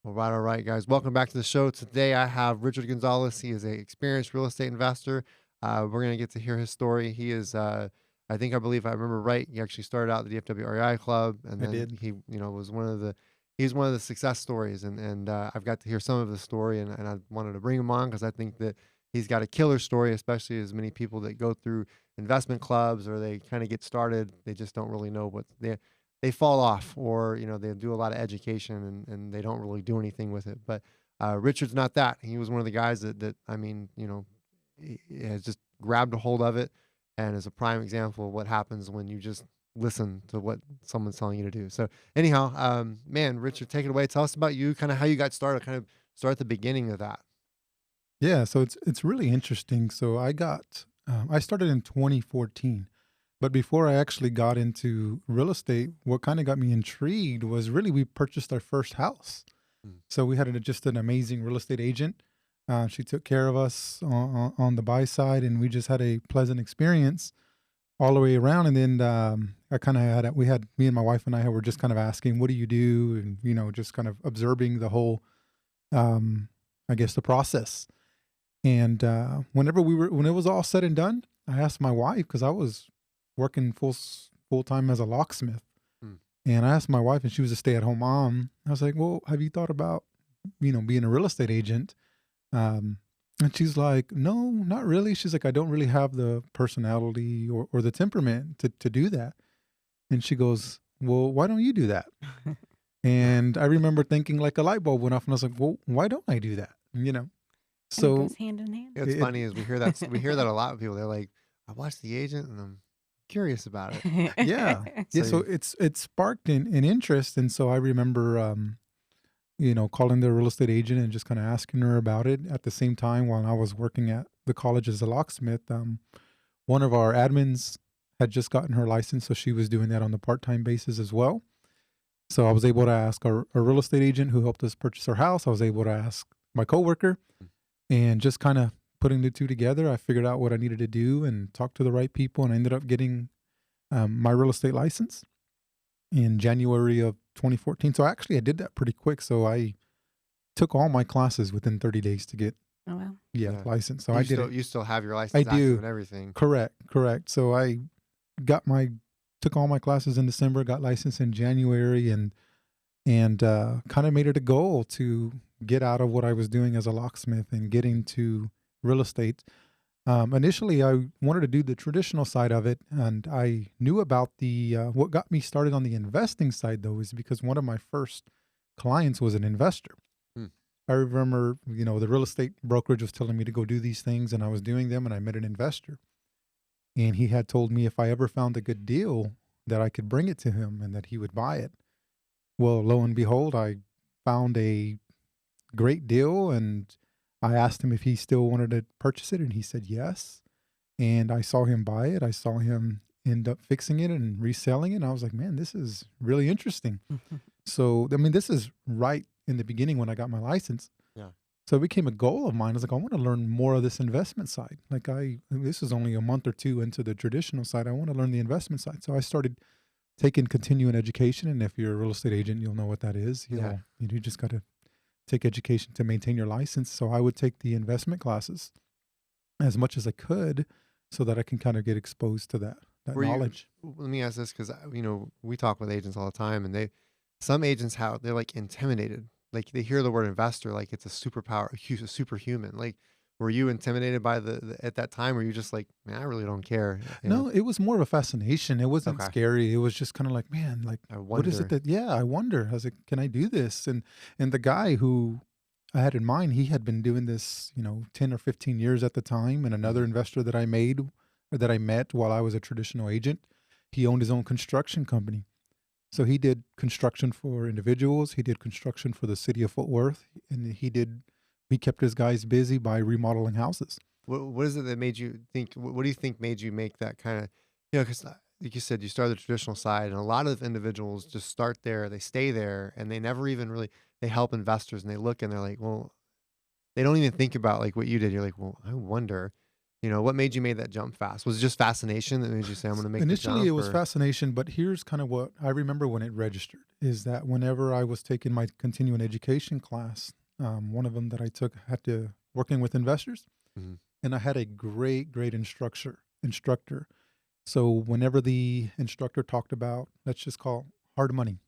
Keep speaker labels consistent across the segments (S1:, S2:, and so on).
S1: All right, guys. Welcome back to the show. Today I have Richard Gonzales. He is a experienced real estate investor. We're going to get to hear his story. He is, I believe I remember right. He actually started out the DFW REI Club, and
S2: I
S1: then
S2: did.
S1: was he's one of the success stories. And I've got to hear some of the story, and I wanted to bring him on because I think that he's got a killer story, especially as many people that go through investment clubs or they kind of get started, they just don't really know what they fall off, or they do a lot of education and they don't really do anything with it. But Richard's not that. He was one of the guys that I mean, he has just grabbed a hold of it, and is a prime example of what happens when you just listen to what someone's telling you to do. So anyhow, man, Richard, take it away. Tell us about you, kind of how you got started. Kind of start at the beginning of that.
S2: Yeah, so it's really interesting. So I started in 2014, but before I actually got into real estate, what kind of got me intrigued was really we purchased our first house.
S1: Mm.
S2: So we had just an amazing real estate agent. She took care of us on the buy side, and we just had a pleasant experience all the way around. And then I kind of me and my wife and I were just kind of asking, "What do you do?" And just kind of observing the whole, um, I guess, the process. And when it was all said and done, I asked my wife because I was working full time as a locksmith,
S1: Mm.
S2: and I asked my wife, and she was a stay at home mom. I was like, "Well, have you thought about being a real estate agent?" Um, and she's like, "No, not really." She's like, "I don't really have the personality or the temperament to do that." And she goes, "Well, why don't you do that?" And I remember thinking like a light bulb went off, and I was like, "Well, why don't I do that?"
S3: Kind of
S2: So
S3: goes hand in hand.
S1: It's
S2: it
S1: funny is we hear that a lot with people. They're like, I watched The Agent and I'm curious about it.
S2: Yeah. Yeah,
S1: So
S2: so it sparked an interest, and so I remember, calling the real estate agent and just kinda asking her about it. At the same time, while I was working at the college as a locksmith, one of our admins had just gotten her license, so she was doing that on the part-time basis as well. So I was able to ask our real estate agent who helped us purchase our house. I was able to ask my coworker, and just kinda putting the 2 together, I figured out what I needed to do and talk to the right people, and I ended up getting, my real estate license in January of 2014. So I did that pretty quick. So I took all my classes within 30 days to get,
S3: Oh, wow.
S2: yeah,
S1: yeah,
S2: licensed. So I
S1: you
S2: did
S1: still
S2: it.
S1: you still have your
S2: I
S1: license active
S2: do.
S1: and everything.
S2: Correct. Correct. So I got my took all my classes in December, got licensed in January, and kind of made it a goal to get out of what I was doing as a locksmith and get into real estate. Initially, I wanted to do the traditional side of it, and I knew about what got me started on the investing side, though, is because one of my first clients was an investor.
S1: Hmm.
S2: I remember, the real estate brokerage was telling me to go do these things, and I was doing them, and I met an investor. And he had told me if I ever found a good deal, that I could bring it to him and that he would buy it. Well, lo and behold, I found a great deal, and I asked him if he still wanted to purchase it, and he said yes. And I saw him buy it. I saw him end up fixing it and reselling it. And I was like, man, this is really interesting. So, I mean, this is right in the beginning when I got my license.
S1: Yeah.
S2: So it became a goal of mine. I was like, I want to learn more of this investment side. This is only a month or two into the traditional side. I want to learn the investment side. So I started taking continuing education. And if you're a real estate agent, you'll know what that is.
S1: Yeah.
S2: You just got to take education to maintain your license. So I would take the investment classes as much as I could so that I can kind of get exposed to that
S1: Were you?
S2: knowledge.
S1: Let me ask this because we talk with agents all the time, and some agents they're like intimidated. Like they hear the word investor, like it's a superpower, a superhuman. Like, were you intimidated by the at that time? Or were you just like, man, I really don't care?
S2: No, it was more of a fascination. It wasn't
S1: Okay.
S2: scary. It was just kind of like, man, like
S1: I
S2: what is it
S1: wonder.
S2: that yeah, I wonder. I was like, can I do this? And the guy who I had in mind, he had been doing this, 10 or 15 years at the time. And another
S1: Mhm.
S2: investor that I met while I was a traditional agent, he owned his own construction company. So he did construction for individuals. He did construction for the city of Fort Worth, and he kept his guys busy by remodeling houses.
S1: What is it that made you think? What do you think made you make that kind of? Because like you said, you started the traditional side, and a lot of individuals just start there, they stay there, and they never even really they help investors, and they look and they're like, well, they don't even think about like what you did. You're like, well, I wonder, what made you make that jump fast? Was it just fascination that made you say, I'm going to make the
S2: Initially,
S1: jump?
S2: it was
S1: Or?
S2: fascination, but here's kind of what I remember when it registered is that whenever I was taking my continuing education class, one of them that I took had to working with investors,
S1: Mhm.
S2: and I had a great instructor. So whenever the instructor talked about, let's just call hard money,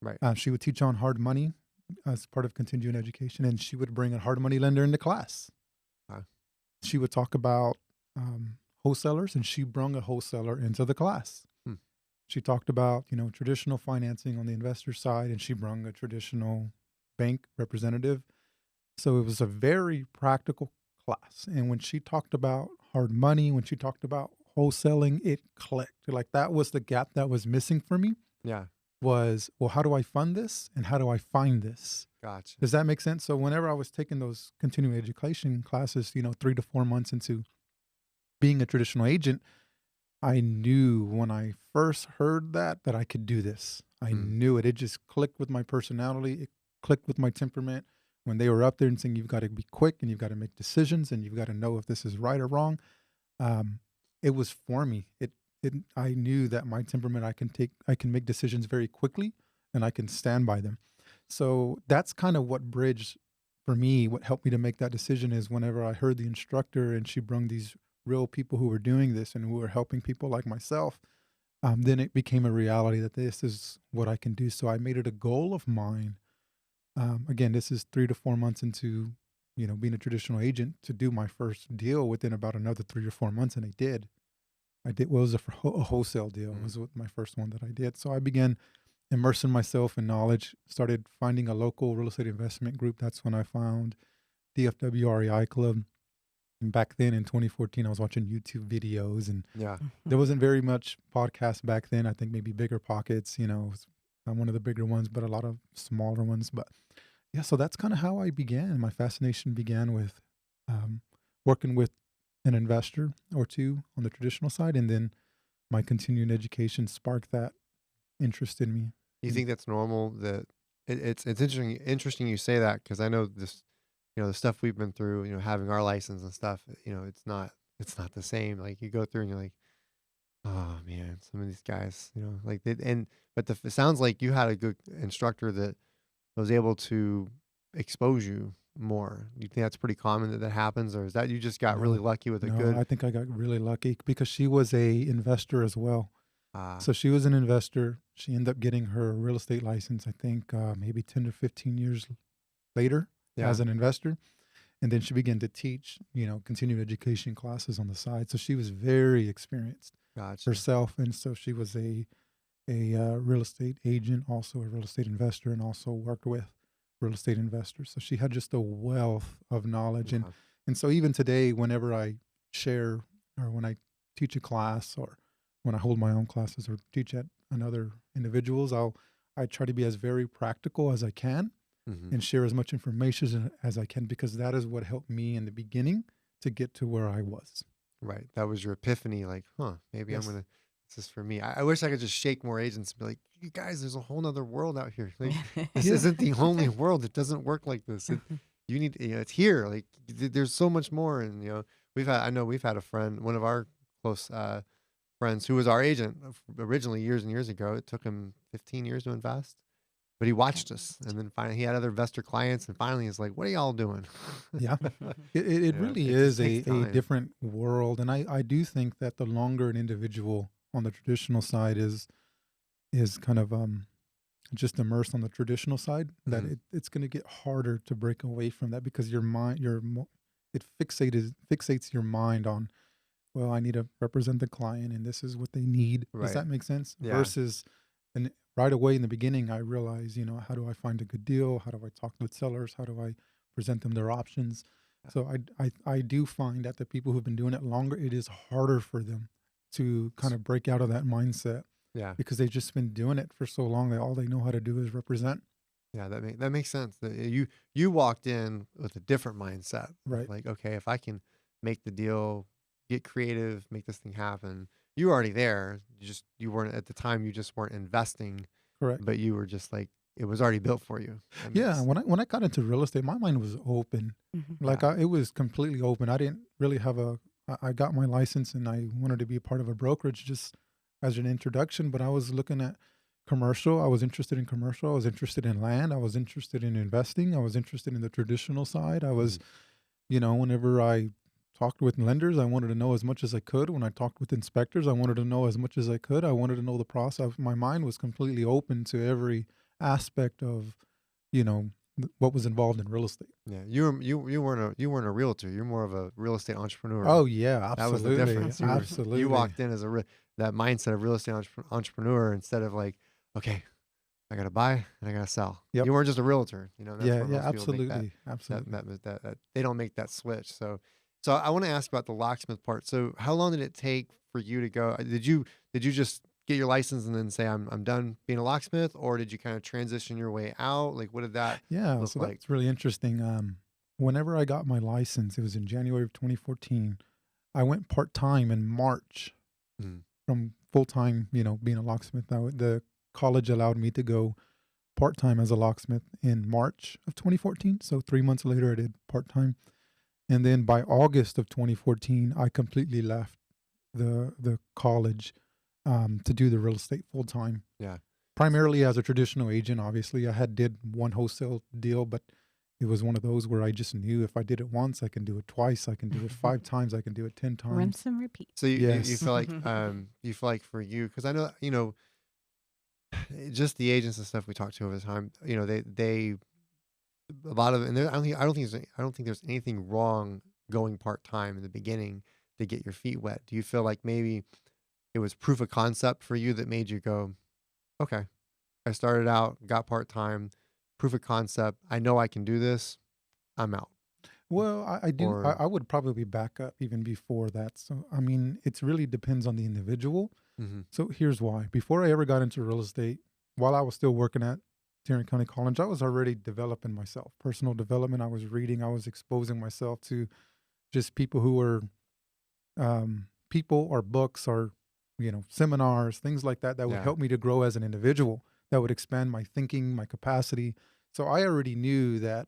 S1: Right.
S2: she would teach on hard money as part of continuing education, and she would bring a hard money lender into class.
S1: Wow.
S2: She would talk about wholesalers, and she brung a wholesaler into the class.
S1: Hmm.
S2: She talked about, traditional financing on the investor side, and she brung a traditional bank representative. So it was a very practical class. And when she talked about hard money, when she talked about wholesaling, it clicked. Like that was the gap that was missing for me
S1: Yeah.
S2: was, well, how do I fund this? And how do I find this?
S1: Gotcha.
S2: Does that make sense? So whenever I was taking those continuing education classes, 3 to 4 months into being a traditional agent, I knew when I first heard that I could do this. I knew it. It just clicked with my personality. It clicked with my temperament. When they were up there and saying, you've got to be quick and you've got to make decisions and you've got to know if this is right or wrong. It was for me. I knew that my temperament, I can make decisions very quickly and I can stand by them. So that's kind of what bridged for me. What helped me to make that decision is whenever I heard the instructor and she brung these real people who were doing this and who were helping people like myself, then it became a reality that this is what I can do. So I made it a goal of mine. Again, this is 3 to 4 months into, being a traditional agent to do my first deal within about another 3 or 4 months. And I did. Well, it was a wholesale deal. It was my first one that I did. So I began immersing myself in knowledge, started finding a local real estate investment group. That's when I found DFW REI Club. And back then in 2014, I was watching YouTube videos and
S1: Yeah.
S2: there wasn't very much podcast back then. I think maybe Bigger Pockets, was one of the bigger ones, but a lot of smaller ones. But yeah, so that's kind of how I began. My fascination began with working with an investor or two on the traditional side. And then my continuing education sparked that interest in me.
S1: You think that's normal? That it's interesting you say that, because I know this, the stuff we've been through, having our license and stuff, it's not the same. Like you go through and you're like, oh man, some of these guys, like but it sounds like you had a good instructor that was able to expose you more. You think that's pretty common that happens, or is that you just got really
S2: No,
S1: lucky with a
S2: no,
S1: good?
S2: I think I got really lucky because she was a investor as well.
S1: Uh,
S2: So she was an investor. She ended up getting her real estate license, I think maybe 10 to 15 years later
S1: yeah,
S2: as an investor. And then she began to teach, continuing education classes on the side. So she was very experienced
S1: gotcha.
S2: herself. And so she was a real estate agent, also a real estate investor, and also worked with real estate investors. So she had just a wealth of knowledge.
S1: Wow.
S2: And so even today, whenever I share or when I teach a class or when I hold my own classes or teach at another individuals, I try to be as very practical as I can
S1: Mhm.
S2: and share as much information as I can, because that is what helped me in the beginning to get to where I was.
S1: Right. That was your epiphany. Like, maybe
S2: Yes.
S1: this is for me. I wish I could just shake more agents and be like, you guys, there's a whole nother world out here. Like, this
S2: Yeah.
S1: isn't the only world. It doesn't work like this. You need, it's here. Like, there's so much more. And, I know we've had a friend, one of our close friends who was our agent originally years and years ago. It took him 15 years to invest, but he watched us. And then finally he had other investor clients. And finally he's like, what are y'all doing?
S2: Yeah. It
S1: Yeah,
S2: really
S1: it just
S2: is
S1: takes
S2: a
S1: time.
S2: different world. And I do think that the longer an individual on the traditional side is kind of just immersed on the traditional side, that
S1: Mhm.
S2: it's going to get harder to break away from that, because your mind, it fixates your mind on, well, I need to represent the client and this is what they need. Does
S1: Right.
S2: that make sense?
S1: Yeah.
S2: Versus, and right away in the beginning, I realized, how do I find a good deal? How do I talk with sellers? How do I present them their options? So I do find that the people who've been doing it longer, it is harder for them to kind of break out of that mindset,
S1: Yeah.
S2: because they've just been doing it for so long that all they know how to do is represent.
S1: Yeah, that makes sense. You walked in with a different mindset. Of
S2: Right.
S1: like, okay, if I can make the deal, get creative, make this thing happen. You were already there. You weren't at the time. You just weren't investing,
S2: Correct.
S1: but you were just like it was already built for you.
S2: Yeah. When I got into real estate, my mind was open.
S3: Mhm.
S2: Like
S1: Yeah.
S2: it was completely open. I didn't really have a I got my license and I wanted to be a part of a brokerage just as an introduction, but I was looking at commercial. I was interested in commercial. I was interested in land. I was interested in investing. I was interested in the traditional side. I was,
S1: Mhm.
S2: whenever I talked with lenders, I wanted to know as much as I could. When I talked with inspectors, I wanted to know as much as I could. I wanted to know the process. My mind was completely open to every aspect of, you know, what was involved in real estate.
S1: Yeah, you weren't a realtor. You're more of a real estate entrepreneur.
S2: Oh yeah,
S1: That was the
S2: absolutely,
S1: difference. You
S2: absolutely.
S1: walked in as that mindset of real estate entrepreneur instead of like, okay, I gotta buy and I gotta sell.
S2: Yep.
S1: You weren't just a realtor. That's
S2: Yeah,
S1: where
S2: yeah,
S1: most people make that
S2: absolutely, absolutely.
S1: that they don't make that switch. So I want to ask about the locksmith part. So how long did it take for you to go? Did you just get your license and then say I'm done being a locksmith, or did you kind of transition your way out? Like, what did that
S2: Yeah,
S1: look
S2: so
S1: like?
S2: that's really interesting. Whenever I got my license, it was in January of 2014. I went part time in March
S1: Mm,
S2: from full time, being a locksmith. Now, the college allowed me to go part time as a locksmith in March of 2014. So 3 months later, I did part time. And then by August of 2014, I completely left the college to do the real estate full time.
S1: yeah.
S2: Primarily as a traditional agent, obviously. I had did one wholesale deal, but it was one of those where I just knew if I did it once, I can do it twice, I can do it 5 times, I can do it 10 times.
S3: Rinse and repeat.
S1: So you
S2: Yes.
S1: feel like for you, because I know just the agents and stuff we talked to over the time, they a lot of, and I don't think there's anything wrong going part time in the beginning to get your feet wet. Do you feel like maybe it was proof of concept for you that made you go, okay, I started out, got part time, proof of concept. I know I can do this. I'm out.
S2: Well, I do. I,
S1: Or
S2: I would probably back up even before that. So, I mean, it's really depends on the individual.
S1: hmm
S2: So, here's why. Before I ever got into real estate, while I was still working at Tarrant County College, I was already developing myself, personal development. I was reading, I was exposing myself to just people who were people or books or seminars, things like that that would
S1: yeah,
S2: help me to grow as an individual, that would expand my thinking, my capacity. So I already knew that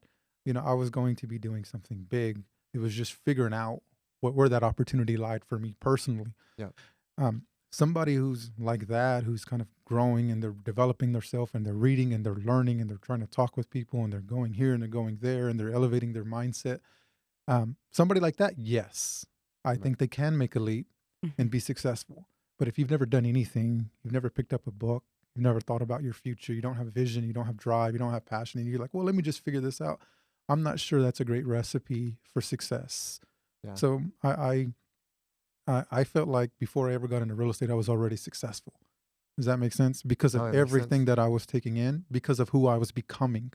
S2: I was going to be doing something big. It was just figuring out where that opportunity lied for me personally.
S1: yeah,
S2: um, Somebody who's like that, who's kind of growing and they're developing themselves and they're reading and they're learning and they're trying to talk with people and they're going here and they're going there and they're elevating their mindset. Somebody like that, yes, I
S1: right,
S2: think they can make a leap and
S3: Mhm.
S2: be successful. But if you've never done anything, you've never picked up a book, you've never thought about your future, you don't have vision, you don't have drive, you don't have passion, and you're like, well, let me just figure this out. I'm not sure that's a great recipe for success.
S1: yeah.
S2: So I felt like before I ever got into real estate, I was already successful. Does that make sense? Because of
S1: No, that makes
S2: everything
S1: sense.
S2: that I was taking in, because of who I was becoming.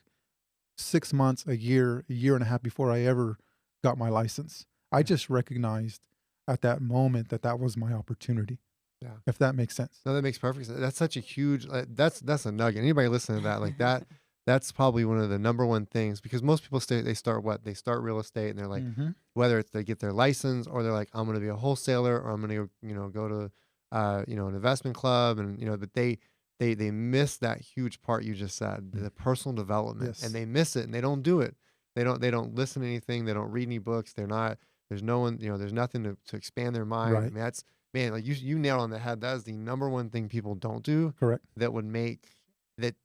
S2: 6 months, a year and a half before I ever got my license, I
S1: Yeah,
S2: just recognized at that moment that that was my opportunity,
S1: yeah.
S2: if that makes sense.
S1: No, that makes perfect sense. That's such a huge. That's a nugget. Anybody listening to that, like that, that's probably one of the number one things because most people they start what they start real estate and they're like,
S2: Mhm.
S1: whether it's they get their license or they're like, I'm going to be a wholesaler or I'm going to go to an investment club and but they miss that huge part you just said,
S2: Mm.
S1: the personal development, and
S2: Yes.
S1: they miss it and they don't do it. They don't listen to anything. They don't read any books. They're not. There's no one. There's nothing to expand their mind. I
S2: Right.
S1: mean, that's man, like you nailed on the head. That is the number one thing people don't do
S2: Correct.
S1: that would make that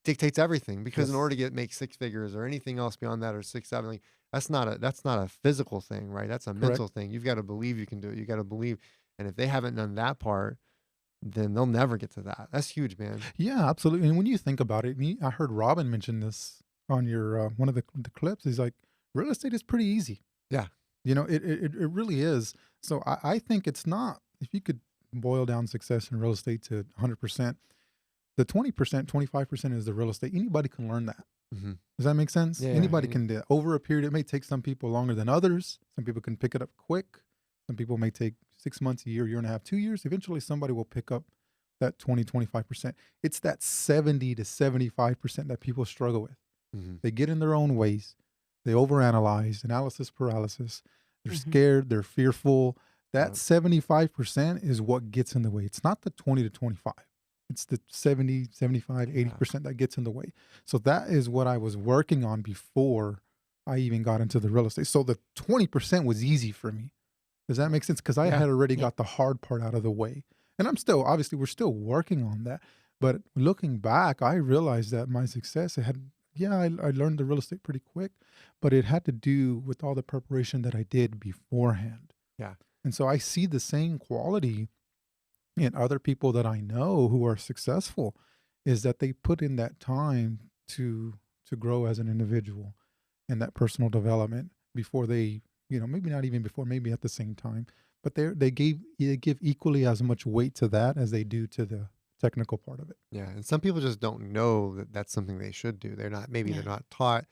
S1: dictates everything. Because in
S2: Yes.
S1: order to make six figures or anything else beyond that or six, seven, like that's not a physical thing, right? That's a
S2: Correct.
S1: mental thing. You've got to believe you can do it. You got to believe. And if they haven't done that part, then they'll never get to that. That's huge, man.
S2: Yeah, absolutely. And when you think about it, I heard Robin mention this on your one of the clips. He's like, real estate is pretty easy.
S1: Yeah.
S2: It really is. So I think it's not, if you could boil down success in real estate to 100%, the 20%, 25% is the real estate. Anybody can learn that.
S1: hmm
S2: Does that make sense?
S1: Yeah. Yeah.
S2: Anybody can do it over a period. It may take some people longer than others. Some people can pick it up quick. Some people may take 6 months, a year and a half, 2 years. Eventually, somebody will pick up that 20, 25%. It's that 70 to 75% that people struggle with.
S1: hmm
S2: They get in their own ways. They overanalyze, analysis paralysis. They're
S3: Mhm.
S2: scared. They're fearful. That
S1: Yeah.
S2: 75% is what gets in the way. It's not the 20 to 25. It's the 70, 75,
S1: Yeah.
S2: 80% that gets in the way. So that is what I was working on before I even got into the real estate. So the 20% was easy for me. Does that make sense? Because I
S1: Yeah.
S2: had already
S3: Yeah.
S2: got the hard part out of the way. And I'm still, obviously, we're still working on that. But looking back, I realized that my success, it had, yeah, I learned the real estate pretty quick, but it had to do with all the preparation that I did beforehand.
S1: Yeah.
S2: And so I see the same quality in other people that I know who are successful is that they put in that time to grow as an individual and that personal development before they, maybe not even before, maybe at the same time, but they give equally as much weight to that as they do to the technical part of it.
S1: Yeah. And some people just don't know that that's something they should do. Maybe they're
S3: Yeah.
S1: not taught.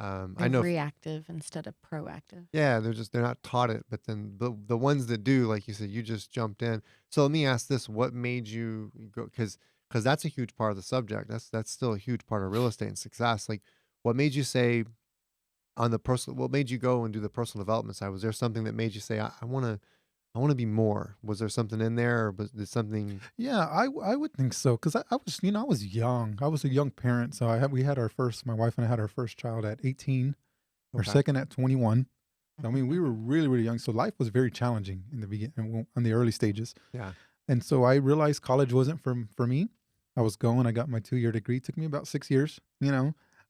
S1: I
S3: They're
S1: know
S3: reactive instead of proactive.
S1: Yeah, they're not taught it, but then the ones that do, like you said, you just jumped in. So let me ask this: what made you go? Because that's a huge part of the subject. That's still a huge part of real estate and success. Like, what made you say on the personal? What made you go and do the personal development side? Was there something that made you say, I want to be more? Was there something in there, or was there something?
S2: Yeah, I would think so because I was, I was young. I was a young parent, so we had our first. My wife and I had our first child at 18, our
S1: Okay,
S2: second at 21. I mean, we were really, really young. So life was very challenging in the beginning, in the early stages.
S1: yeah,
S2: And so I realized college wasn't for me. I was going, I got my 2-year degree. It took me about 6 years,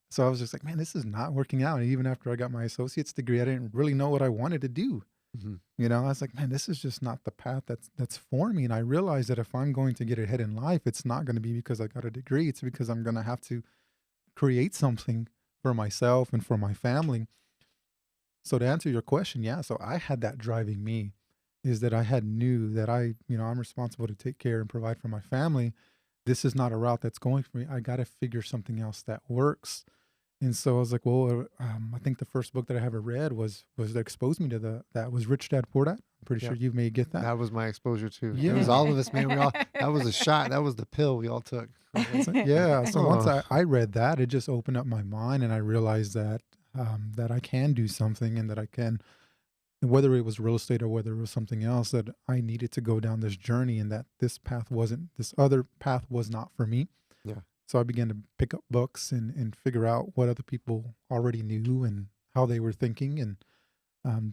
S2: So I was just like, man, this is not working out. And even after I got my associate's degree, I didn't really know what I wanted to do.
S1: hmm
S2: I was like, man, this is just not the path that's for me. And I realized that if I'm going to get ahead in life, it's not going to be because I got a degree. It's because I'm going to have to create something for myself and for my family. So to answer your question, yeah. So I had that driving me is that I had knew that I'm responsible to take care and provide for my family. This is not a route that's going for me. I got to figure something else that works. And so I was like, well, I think the first book that I ever read was that exposed me to that was Rich Dad Poor Dad. I'm pretty
S1: yeah.
S2: sure you may get that.
S1: That was my exposure too. It was
S2: Yeah.
S1: all of us, man. That was a shot. That was the pill we all took.
S2: Yeah. So once
S1: Oh,
S2: I read that, it just opened up my mind, and I realized that I can do something, and that I can, whether it was real estate or whether it was something else, that I needed to go down this journey, and that this other path was not for me.
S1: yeah.
S2: So I began to pick up books and figure out what other people already knew and how they were thinking, and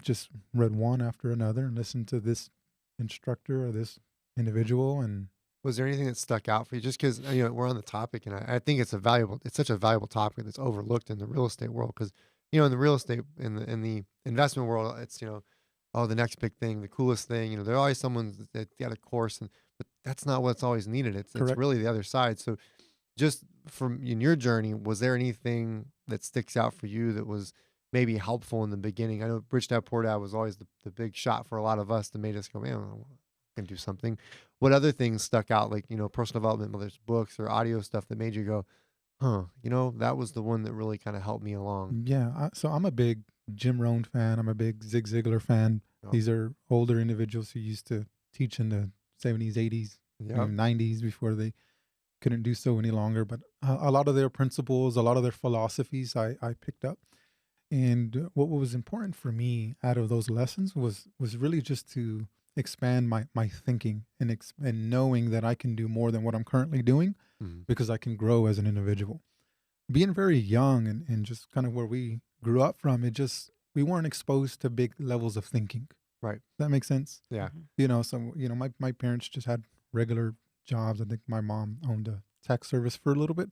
S2: just read one after another and listened to this instructor or this individual. And
S1: Was there anything that stuck out for you? Just because we're on the topic, and I think it's such a valuable topic that's overlooked in the real estate world. Because in the real estate in the investment world, it's oh, the next big thing, the coolest thing. There's always someone that got a course, but that's not what's always needed. It's
S2: correct.
S1: really the other side. So just from in your journey, was there anything that sticks out for you that was maybe helpful in the beginning? I know Rich Dad Poor Dad was always the big shot for a lot of us that made us go, man, I can do something. What other things stuck out, like, personal development, whether it's books or audio stuff that made you go, huh, that was the one that really kind of helped me along?
S2: Yeah. So I'm a big Jim Rohn fan. I'm a big Zig Ziglar fan.
S1: Oh,
S2: These are older individuals who used to teach in the 70s, 80s,
S1: yeah.
S2: 90s before they couldn't do so any longer. But a lot of their principles, a lot of their philosophies I picked up. And what was important for me out of those lessons was really just to expand my thinking and knowing that I can do more than what I'm currently doing
S1: Mhm.
S2: because I can grow as an individual. Being very young and just kind of where we grew up from, we weren't exposed to big levels of thinking.
S1: Right.
S2: That makes sense?
S1: Yeah.
S2: So, my parents just had regular jobs. I think my mom owned a tech service for a little bit,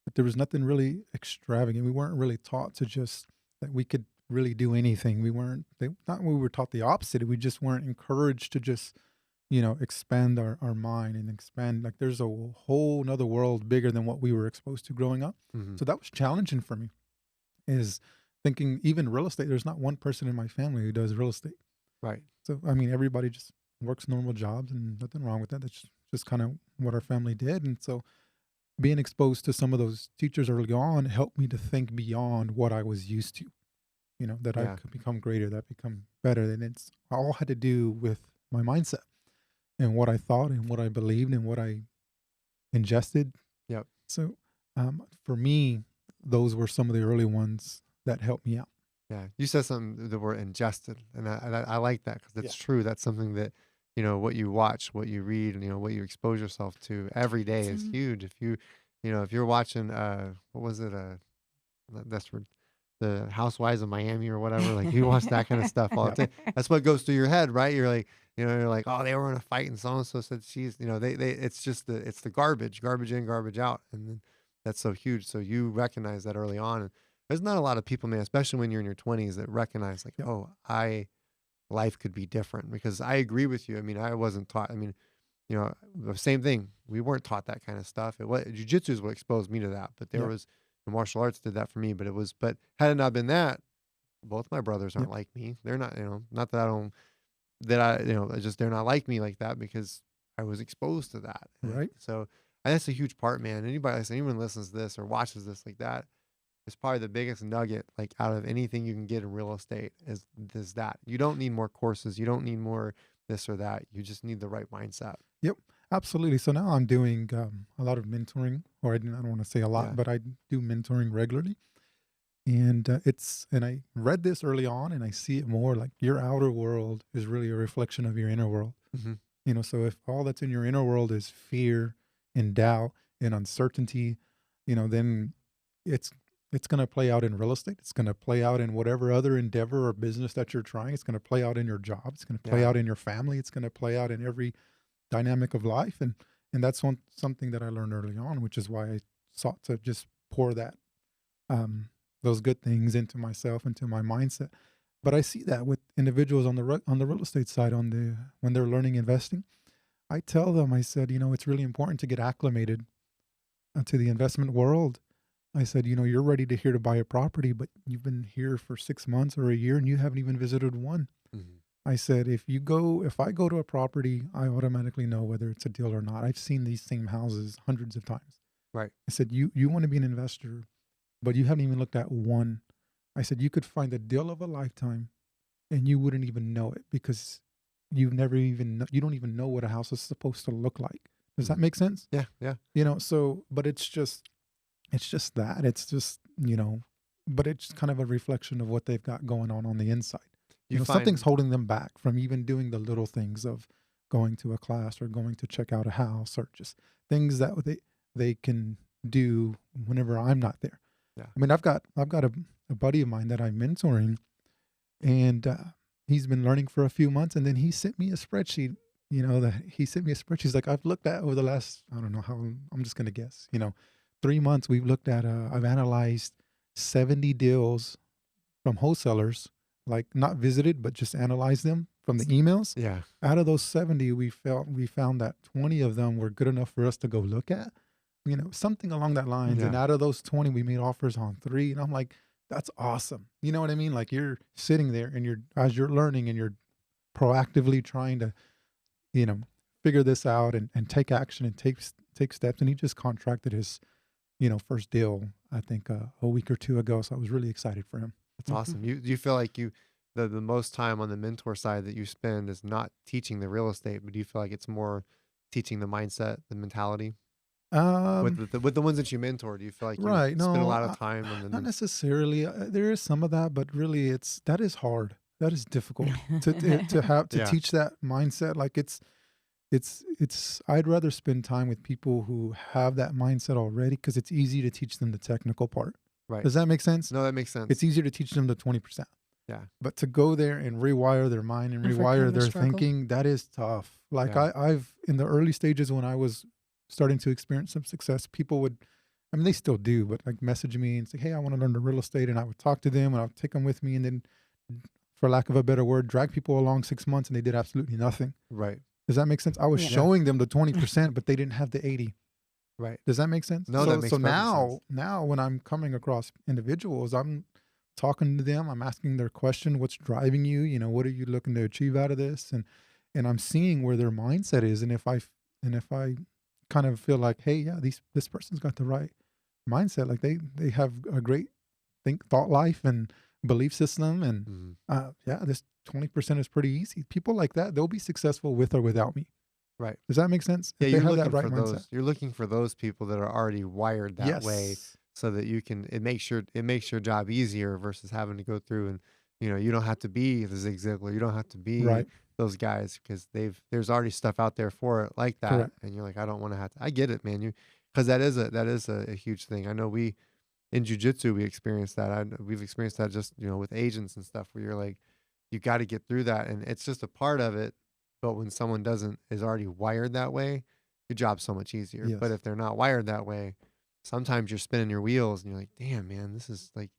S2: but there was nothing really extravagant. We weren't really taught that we could really do anything. We were taught the opposite. We just weren't encouraged to just, expand our mind and expand. Like there's a whole nother world bigger than what we were exposed to growing up.
S1: hmm
S2: So that was challenging for me is thinking even real estate. There's not one person in my family who does real estate.
S1: Right.
S2: So, I mean, everybody just works normal jobs and nothing wrong with that. That's just kind of what our family did. And so being exposed to some of those teachers early on helped me to think beyond what I was used to, that I
S1: Yeah.
S2: could become greater, that become better. And it's all had to do with my mindset and what I thought and what I believed and what I ingested.
S1: Yep.
S2: So for me, those were some of the early ones that helped me out.
S1: Yeah. You said something that were ingested, and I like that because that's true. That's something that what you watch, what you read, and what you expose yourself to every day is huge. If you're watching, what was it? That's word. the Housewives of Miami or whatever. Like you watch that kind of stuff all
S2: Yeah.
S1: the time. That's what goes through your head, right? You're like, you're like, oh, they were in a fight and so and so said she's, it's just it's the garbage in, garbage out, and then that's so huge. So you recognize that early on, and there's not a lot of people, man, especially when you're in your 20s, that recognize like,
S2: Yep.
S1: oh, life could be different. Because I agree with you. I mean, I wasn't taught. I mean, the same thing. We weren't taught that kind of stuff. It was jujitsu is what exposed me to that. But there
S2: Yep.
S1: was the martial arts did that for me. But had it not been that, both my brothers aren't
S2: Yep.
S1: like me. They're not, not that I don't, that I, it's just they're not like me like that because I was exposed to that.
S2: Right.
S1: So that's a huge part, man. Anybody, anyone listens to this or watches this like that, is probably the biggest nugget like out of anything you can get in real estate is that you don't need more courses, you don't need more this or that. You just need the right mindset.
S2: Yep, absolutely. So now I'm doing a lot of mentoring, or I don't want to say a lot,
S1: Yeah.
S2: but I do mentoring regularly. And and I read this early on, and I see it more like your outer world is really a reflection of your inner world.
S1: Mm-hmm.
S2: So if all that's in your inner world is fear and doubt and uncertainty, then it's it's going to play out in real estate. It's going to play out in whatever other endeavor or business that you're trying. It's going to play out in your job. It's going to play
S1: Yeah.
S2: out in your family. It's going to play out in every dynamic of life. And that's something that I learned early on, which is why I sought to just pour that those good things into myself, into my mindset. But I see that with individuals on the real estate side, when they're learning investing. I tell them, I said, it's really important to get acclimated to the investment world. I said, you're ready to here to buy a property, but you've been here for 6 months or a year and you haven't even visited one.
S1: Mm-hmm.
S2: I said, if I go to a property, I automatically know whether it's a deal or not. I've seen these same houses hundreds of times.
S1: Right.
S2: I said, you want to be an investor, but you haven't even looked at one. I said, you could find the deal of a lifetime and you wouldn't even know it because you don't even know what a house is supposed to look like. Does that make sense?
S1: Yeah. Yeah.
S2: But it's just that. It's just, but it's kind of a reflection of what they've got going on the inside. Something's holding them back from even doing the little things of going to a class or going to check out a house or just things that they can do whenever I'm not there.
S1: Yeah.
S2: I mean, I've got a buddy of mine that I'm mentoring, and he's been learning for a few months, and then he sent me a spreadsheet. He's like, I've looked at over the last, I don't know how, I'm just going to guess, 3 months, we've looked at, I've analyzed 70 deals from wholesalers, like not visited, but just analyzed them from the emails.
S1: Yeah.
S2: Out of those 70, we found that 20 of them were good enough for us to go look at, something along that lines.
S1: Yeah.
S2: And out of those 20, we made offers on 3. And I'm like, that's awesome. You know what I mean? Like you're sitting there and as you're learning and you're proactively trying to, figure this out and take action and take steps. And he just contracted his, first deal, I think a week or 2 ago. So I was really excited for him.
S1: That's awesome. Do you feel like the most time on the mentor side that you spend is not teaching the real estate, but do you feel like it's more teaching the mindset, the mentality? With the ones that you mentor, do you feel like you
S2: Right.
S1: spend a
S2: No,
S1: lot of time on the
S2: not necessarily. There is some of that, but really that is hard. That is difficult to have to
S1: Yeah.
S2: teach that mindset. Like I'd rather spend time with people who have that mindset already because it's easy to teach them the technical part.
S1: Right.
S2: Does that make sense?
S1: No, that makes sense.
S2: It's easier to teach them the 20%.
S1: Yeah.
S2: But to go there and rewire their mind and
S3: Overcome
S2: rewire
S3: the
S2: their
S3: struggle.
S2: thinking, that is tough. Like
S1: Yeah.
S2: I've in the early stages when I was starting to experience some success, people would, I mean, they still do, but like message me and say, hey, I want to learn the real estate. And I would talk to them and I would take them with me. And then, for lack of a better word, drag people along 6 months and they did absolutely nothing.
S1: Right.
S2: Does that make sense? I was
S3: Yeah.
S2: showing them the 20%, but they didn't have the 80.
S1: Right.
S2: Does that make sense?
S1: No,
S2: so,
S1: that makes
S2: so
S1: perfect
S2: now,
S1: sense.
S2: now when I'm coming across individuals, I'm talking to them. I'm asking their question, what's driving you? What are you looking to achieve out of this? And I'm seeing where their mindset is. And if I kind of feel like, hey, yeah, this person's got the right mindset. Like they have a great thought life and belief system. And
S1: Mhm.
S2: this 20% is pretty easy. People like that, they'll be successul with or without me.
S1: Right.
S2: Does that make sense?
S1: Yeah,
S2: If
S1: you're
S2: they have
S1: looking
S2: that right
S1: for
S2: mindset.
S1: those. You're looking for those people that are already wired that way,
S2: Yes.
S1: so that it makes your job easier versus having to go through and you don't have to be the Zig Ziglar. You don't have to be
S2: Right.
S1: those guys because there's already stuff out there for it like that,
S2: Correct.
S1: and you're like, I don't want to have to. I get it, man. Because that is a huge thing. I know in jujitsu, we experienced that. We've experienced that just, with agents and stuff where you're like, you got to get through that. And it's just a part of it. But when someone is already wired that way, your job's so much easier.
S2: Yes.
S1: But if they're not wired that way, sometimes you're spinning your wheels and you're like, damn, man, this is like,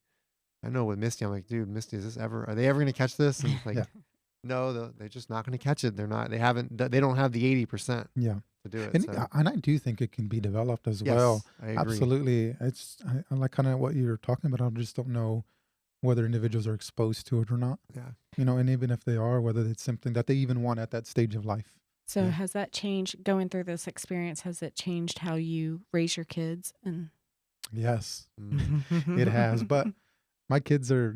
S1: I know with Misty, I'm like, dude, Misty, are they ever going to catch this? And like,
S2: Yeah.
S1: no, they're just not going to catch it. They don't have the 80%
S2: Yeah.
S1: to do it.
S2: And,
S1: So,
S2: and I do think it can be developed as
S1: yes,
S2: well.
S1: I agree.
S2: Absolutely. I like kind of what you're talking about. I just don't know whether individuals are exposed to it or not.
S1: Yeah.
S2: And even if they are, whether it's something that they even want at that stage of life.
S3: So
S1: Yeah.
S3: has that changed going through this experience? Has it changed how you raise your kids? And
S2: Yes,
S1: Mm.
S2: it has. But my kids are,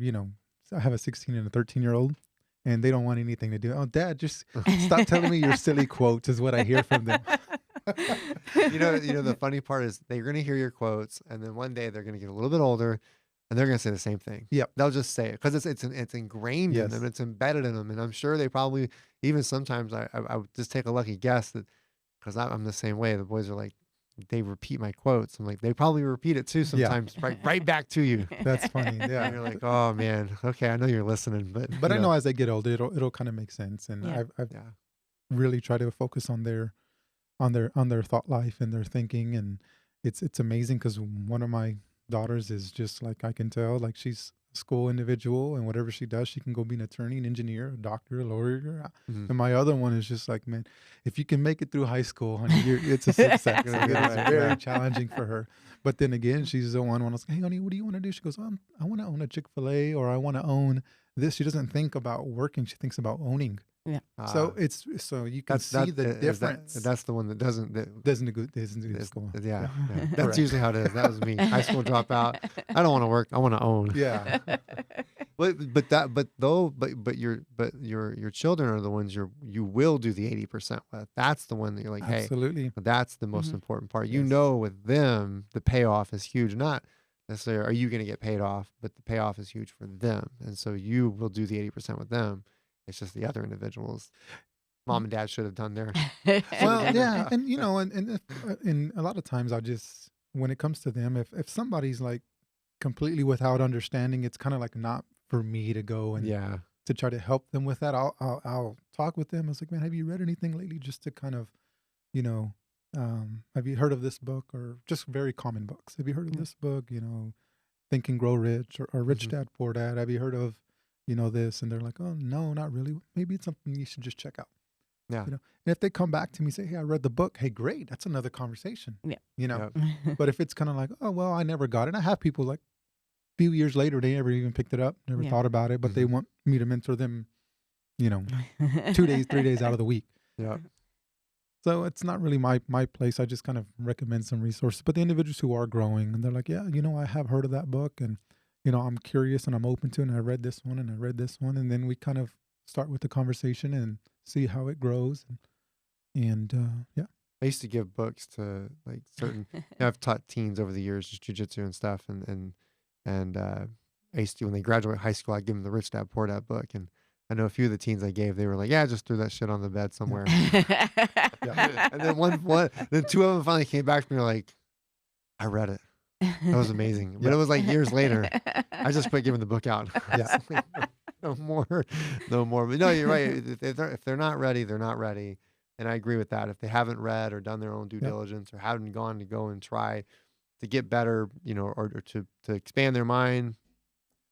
S2: I have a 16 and a 13-year-old, and they don't want anything to do. Oh, Dad, just stop telling me your silly quotes is what I hear from them.
S1: The funny part is they're going to hear your quotes, and then one day they're going to get a little bit older, and they're going to say the same thing.
S2: Yep.
S1: They'll just say it because it's ingrained in
S2: Yes.
S1: them. It's embedded in them, and I'm sure they probably even sometimes I would just take a lucky guess that because I'm the same way. The boys are like they repeat my quotes. I'm like they probably repeat it too sometimes, right back to you.
S2: That's funny.
S1: And
S2: Yeah.
S1: you're like, oh man, okay, I know you're listening, but
S2: I know as they get older, it'll kind of make sense. And
S3: Yeah.
S2: I've
S1: yeah,
S2: really tried to focus on their thought life and their thinking, and it's amazing because one of my daughters is just like I can tell like she's a school individual, and whatever she does, she can go be an attorney, an engineer, a doctor, a lawyer.
S1: Mhm.
S2: And my other one is just like, man, if you can make it through high school, honey, it's a success.
S1: You're gonna
S2: It
S1: do
S2: is
S1: it right,
S2: very
S1: yeah.
S2: challenging for her. But then again, she's the one when I was like, hey, honey, what do you want to do? She goes, I want to own a Chick-fil-A, or I want to own this. She doesn't think about working. She thinks about owning. So so you can see the difference.
S1: That's the one that doesn't.
S2: Doesn't do
S1: It's-
S2: school.
S1: yeah. That's
S2: Correct.
S1: usually how it is. That was me. High school dropout. I don't want to work. I want to own.
S2: Yeah.
S1: But your children are the ones you will do the 80% with. That's the one that you're like, hey,
S2: Absolutely.
S1: that's the most
S3: Mhm.
S1: important part.
S2: Yes.
S1: With them, the payoff is huge. Not necessarily are you going to get paid off, but the payoff is huge for them, and so you will do the 80% with them. It's just the other individuals. Mom and dad should have done their.
S2: Well, yeah, and and a lot of times when it comes to them, if somebody's like completely without understanding, it's kind of like not for me to go and
S1: Yeah.
S2: to try to help them with that. I'll talk with them. I was like, man, have you read anything lately? Just to kind of, have you heard of this book, or just very common books? Have you heard of this book? Think and Grow Rich, or Rich
S1: Mhm.
S2: Dad Poor Dad. Have you heard of, this? And they're like, oh no, not really. Maybe it's something you should just check out.
S1: Yeah.
S2: And if they come back to me and say, hey, I read the book. Hey, great. That's another conversation.
S3: Yeah.
S1: Yep.
S2: But if it's kind of like, oh, well, I never got it. I have people like a few years later, they never even picked it up, never
S3: Yeah.
S2: thought about it, but they
S1: Mhm.
S2: want me to mentor them, 2 days, 3 days out of the week.
S1: Yeah.
S2: So it's not really my place. I just kind of recommend some resources. But the individuals who are growing and they're like, yeah, I have heard of that book, and, I'm curious and I'm open to it. And I read this one and I read this one. And then we kind of start with the conversation and see how it grows. And yeah.
S1: I used to give books to like certain. I've taught teens over the years, just jujitsu and stuff, and I used to when they graduate high school, I give them the Rich Dad Poor Dad book, and I know a few of the teens I gave, they were like, yeah, just threw that shit on the bed somewhere.
S2: Yeah.
S1: And then then two of them finally came back to me like, I read it. That was amazing. But it was like years later. I just quit giving the book out.
S2: Yeah.
S1: It's like, no more. But no, you're right. If they're not ready, they're not ready. And I agree with that. If they haven't read or done their own due
S2: Yep.
S1: diligence or haven't gone to go and try to get better, or to expand their mind,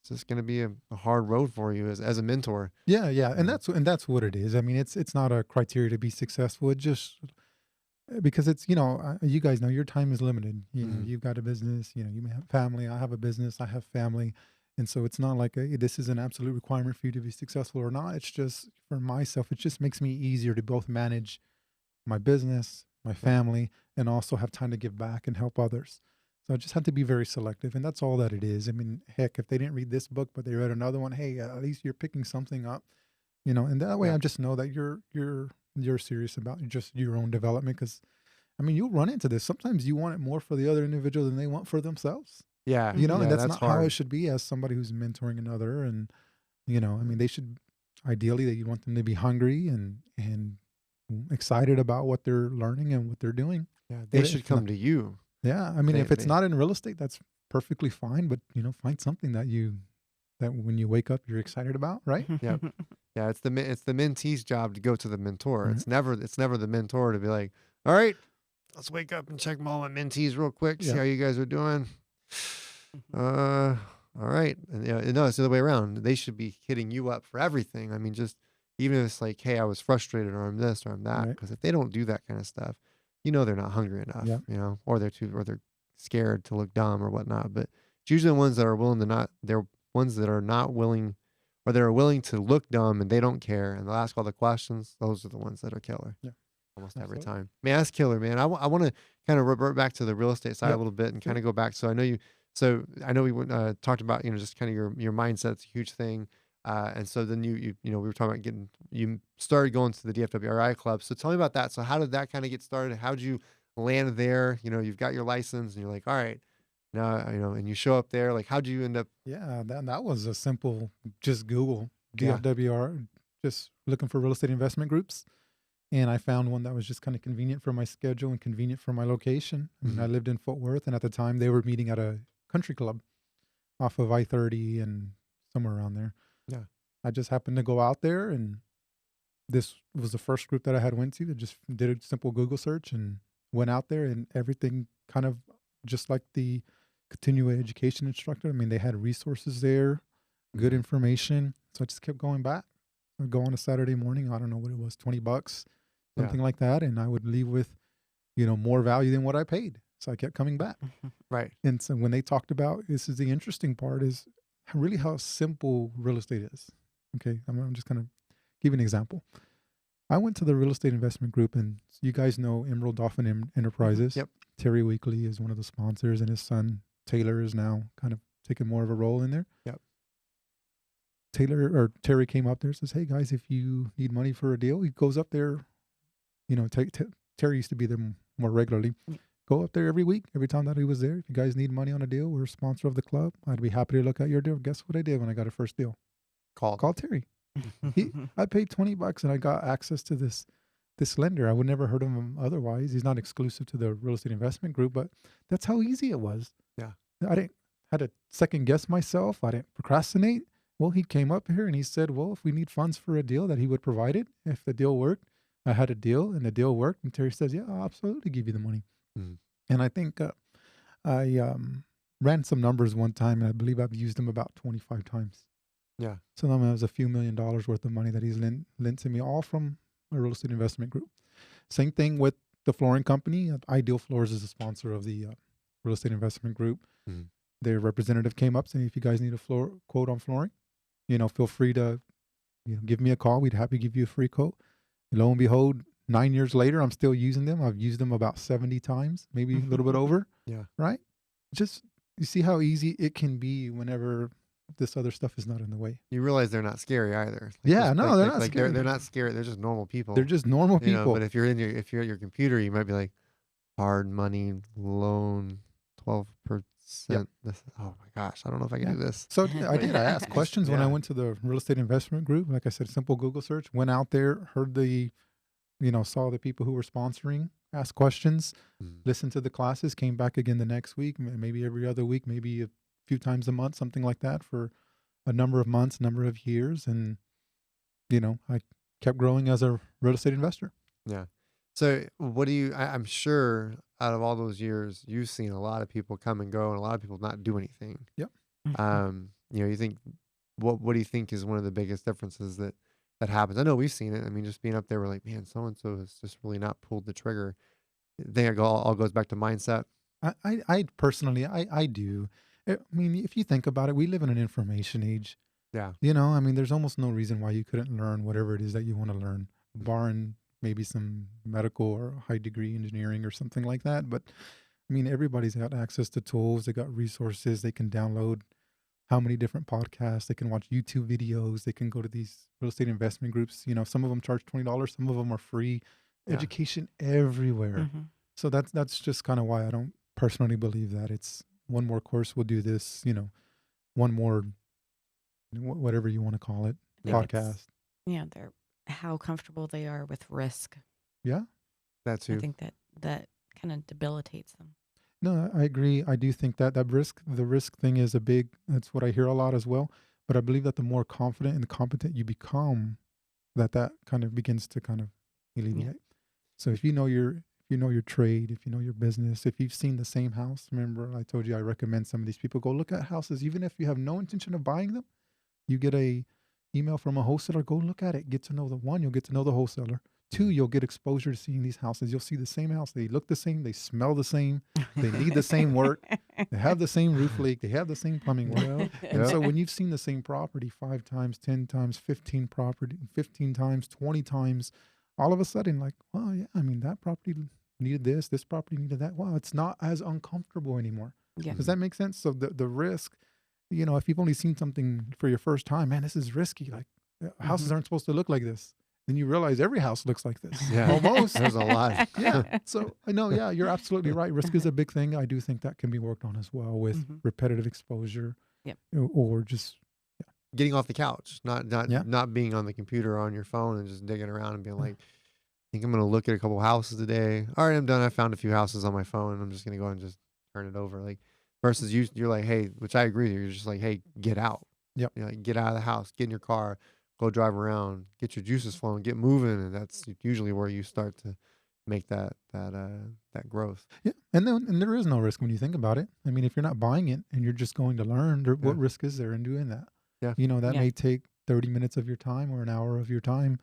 S1: it's just going to be a hard road for you as a mentor.
S2: Yeah, yeah, and
S1: Yeah.
S2: that's what it is. I mean, it's not a criteria to be successful. It just because it's you guys know your time is limited.
S1: Mhm.
S2: You've got a business. You may have family. I have a business. I have family, and so it's not like this is an absolute requirement for you to be successful or not. It's just for myself. It just makes me easier to both manage my business, my family, and also have time to give back and help others. So I just had to be very selective, and that's all that it is. I mean, heck, if they didn't read this book, but they read another one, hey, at least you're picking something up, and that way
S1: Yeah.
S2: I just know that you're serious about just your own development. Because I mean, you'll run into this. Sometimes you want it more for the other individual than they want for themselves.
S1: Yeah.
S2: And
S1: Yeah,
S2: that's not how
S1: hard.
S2: it should be as somebody who's mentoring another. And I mean, they should ideally that you want them to be hungry and excited about what they're learning and what they're doing.
S1: Yeah, they
S2: If
S1: should
S2: not-
S1: come to you.
S2: Yeah, I mean,
S1: They-
S2: if it's
S1: they-
S2: not in real estate, that's perfectly fine, but find something that when you wake up you're excited about, right?
S1: Yep. Yeah, it's the mentee's job to go to the mentor.
S2: Mhm.
S1: It's never the mentor to be like, all right, let's wake up and check all my mentees real quick, see
S2: Yeah.
S1: how you guys are doing. All right. And no, it's the other way around. They should be hitting you up for everything. I mean, just even if it's like, hey, I was frustrated, or I'm this, or I'm that.
S2: Right.
S1: Because if they don't do that kind of stuff, they're not hungry enough,
S2: Yeah.
S1: or they're scared to look dumb or whatnot. But it's usually the ones that are willing to not, they're ones that are not willing, or they're willing to look dumb and they don't care and they'll ask all the questions. Those are the ones that are killer.
S2: Yeah.
S1: Almost every
S2: Absolutely.
S1: time. Man, that's killer, man. I want to kind of revert back to the real estate side a
S2: Yep.
S1: little bit and kind
S2: Sure.
S1: of go back. So I know we talked about, just kind of your mindset's a huge thing. And so then we were talking about you started going to the DFW REI Club. So tell me about that. So how did that kind of get started? How did you land there? You've got your license and you're like, all right, now, and you show up there. Like, how'd you end up?
S2: Yeah, that was a simple, just Google
S1: Yeah.
S2: DFWR, just looking for real estate investment groups. And I found one that was just kind of convenient for my schedule and convenient for my location. I mean, I lived in Fort Worth, and at the time they were meeting at a country club off of I-30 and somewhere around there.
S1: Yeah.
S2: I just happened to go out there, and this was the first group that I had went to. I just did a simple Google search and went out there, and everything kind of just like the continuing education instructor. I mean, they had resources there, good information. So I just kept going back. I'd go on a Saturday morning. I don't know what it was, $20, something like that. And I would leave with, more value than what I paid. So I kept coming back.
S1: Right.
S2: And so when they talked about, this is the interesting part, is really how simple real estate is. Okay. I'm just going to give you an example. I went to the real estate investment group, and you guys know Emerald Dolphin Enterprises.
S1: Yep.
S2: Terry Weekly is one of the sponsors, and his son Taylor is now kind of taking more of a role in there.
S1: Yep.
S2: Terry came up there and says, hey guys, if you need money for a deal, he goes up there. Terry used to be there more regularly. Go up there every week, every time that he was there. If you guys need money on a deal, we're a sponsor of the club. I'd be happy to look at your deal. Guess what I did when I got a first deal? Call Terry. I paid $20 and I got access to this lender. I would never heard of him otherwise. He's not exclusive to the real estate investment group, but that's how easy it was.
S1: Yeah.
S2: I didn't had to second guess myself. I didn't procrastinate. Well, he came up here and he said, well, if we need funds for a deal, that he would provide it. If the deal worked, I had a deal and the deal worked. And Terry says, yeah, I'll absolutely give you the money.
S1: Mhm.
S2: And I think I ran some numbers one time, and I believe I've used them about 25 times.
S1: Yeah.
S2: So that was a few $1 million worth of money that he's lent to me, all from a real estate investment group. Same thing with the flooring company. Ideal Floors is a sponsor of the real estate investment group.
S1: Mhm.
S2: Their representative came up saying, if you guys need a quote on flooring, feel free to, give me a call. We'd happy to give you a free quote. And lo and behold, 9 years later, I'm still using them. I've used them about 70 times, maybe a little bit over.
S1: Yeah.
S2: Right? Just, you see how easy it can be whenever this other stuff is not in the way.
S1: You realize they're not scary either.
S2: Yeah, no, they're not scary.
S1: They're not scary. They're just normal people.
S2: They're just normal people.
S1: But if you're at your computer, you might be like, hard money loan, 12%.
S2: Yep.
S1: Oh my gosh, I don't know if I can do this.
S2: So I did. I asked questions when I
S1: Yeah.
S2: went to the real estate investment group. Like I said, simple Google search. Went out there, heard saw the people who were sponsoring, asked questions, listened to the classes, came back again the next week, maybe every other week, maybe a few times a month, something like that, for a number of months, number of years. And, I kept growing as a real estate investor.
S1: Yeah. So what do I'm sure out of all those years, you've seen a lot of people come and go and a lot of people not do anything.
S2: Yep.
S1: You think, what do you think is one of the biggest differences that happens? I know we've seen it. I mean, just being up there, we're like, man, so-and-so has just really not pulled the trigger. I think it all goes back to mindset.
S2: I personally, I do. I mean, if you think about it, we live in an information age.
S1: Yeah.
S2: I mean, there's almost no reason why you couldn't learn whatever it is that you want to learn, barring maybe some medical or high degree engineering or something like that. But I mean, everybody's got access to tools. They got resources. They can download how many different podcasts. They can watch YouTube videos. They can go to these real estate investment groups. Some of them charge $20. Some of them are free.
S1: Yeah.
S2: Education everywhere. So that's just kind of why I don't personally believe that it's one more course. We'll do this, one more, whatever you want to call it, podcast.
S3: Yeah, they're how comfortable they are with risk.
S2: Yeah.
S1: That too.
S3: I think that kind of debilitates them.
S2: No, I agree. I do think that the risk thing is a big, that's what I hear a lot as well. But I believe that the more confident and competent you become, that kind of begins to kind of
S3: Yeah.
S2: alleviate. So if you know your trade, if you know your business, if you've seen the same house, remember I told you I recommend some of these people go look at houses, even if you have no intention of buying them. You get a email from a wholesaler, go look at it, get to know the one, you'll get to know the wholesaler. Two,
S1: Mhm.
S2: you'll get exposure to seeing these houses. You'll see the same house. They look the same. They smell the same. They need the same work. They have the same roof leak. They have the same plumbing work.
S1: Yeah.
S2: And
S1: Yeah.
S2: so when you've seen the same property 5 times, 10 times, 15 times, 20 times, all of a sudden, like, well, yeah, I mean, that property needed this property needed that. Wow, it's not as uncomfortable anymore.
S3: Yeah.
S2: Does
S1: Mhm.
S2: that make sense? So the risk, if you've only seen something for your first time, man, this is risky. Like houses
S3: Mhm.
S2: aren't supposed to look like this. Then you realize every house looks like this.
S1: Yeah.
S2: Almost.
S1: There's a lot.
S2: Yeah. So I know, yeah, you're absolutely right. Risk is a big thing. I do think that can be worked on as well with
S3: Mhm.
S2: repetitive exposure,
S3: Yep.
S2: or just,
S1: Getting off the couch, not not
S2: yeah.
S1: not being on the computer or on your phone and just digging around and being like, I think I'm gonna look at a couple houses today. All right, I'm done. I found a few houses on my phone. I'm just gonna go and just turn it over. Like versus you're like, hey, which I agree with you. You're just like, hey, get out.
S2: Yep.
S1: You know, like, get out of the house, get in your car, go drive around, get your juices flowing, get moving, and that's usually where you start to make that growth.
S2: Yeah. And there is no risk when you think about it. I mean, if you're not buying it and you're just going to learn,
S1: Yeah,
S2: what risk is there in doing that?
S1: yeah,
S2: That
S3: Yeah.
S2: may take 30 minutes of your time or an hour of your time,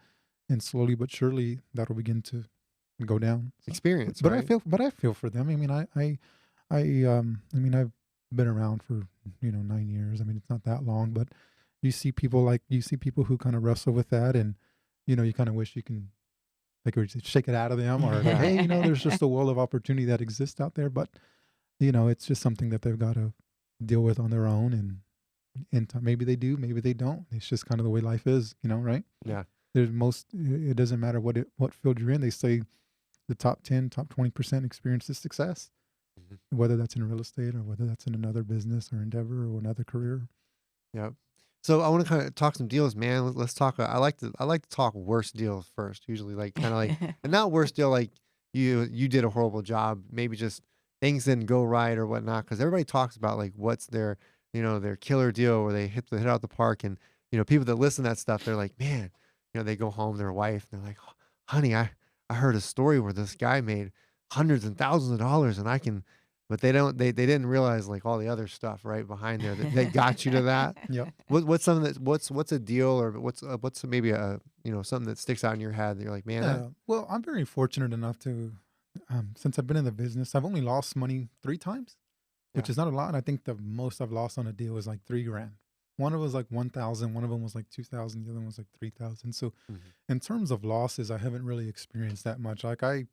S2: and slowly but surely that'll begin to go down. So,
S1: experience, right?
S2: but I feel for them. I mean, I mean, I've been around for, 9 years. I mean, it's not that long, but you see people who kind of wrestle with that, and, you kind of wish you can, like, or just shake it out of them, or like,
S1: Yeah,
S2: hey, there's just a world of opportunity that exists out there. But, it's just something that they've got to deal with on their own. And maybe they do, maybe they don't. It's just kind of the way life is, right?
S1: yeah.
S2: It doesn't matter what field you're in. They say the top 10, top 20% experiences success,
S1: Mhm.
S2: whether that's in real estate or whether that's in another business or endeavor or another career.
S1: Yep. So I want to kind of talk some deals, man. Let's talk. I like to talk worst deals first. Usually, like kind of like, and not worst deal like you did a horrible job. Maybe just things didn't go right or whatnot. Because everybody talks about like what's their their killer deal where they hit out the park, and people that listen to that stuff, they're like, man, they go home, their wife, and they're like, honey, I heard a story where this guy made hundreds and thousands of dollars, and I can. But they didn't realize like all the other stuff right behind there that got you to that.
S2: Yep.
S1: What's something that what's a deal or what's maybe a something that sticks out in your head that you're like, man, that
S2: Yeah. Well, I'm very fortunate enough to, since I've been in the business, I've only lost money 3 times,
S1: yeah,
S2: which is not a lot. I think the most I've lost on a deal was like 3 grand. One of them was like 1,000. One of them was like 2,000. The other one was like 3,000. So
S1: mhm,
S2: in terms of losses, I haven't really experienced that much. Like I'll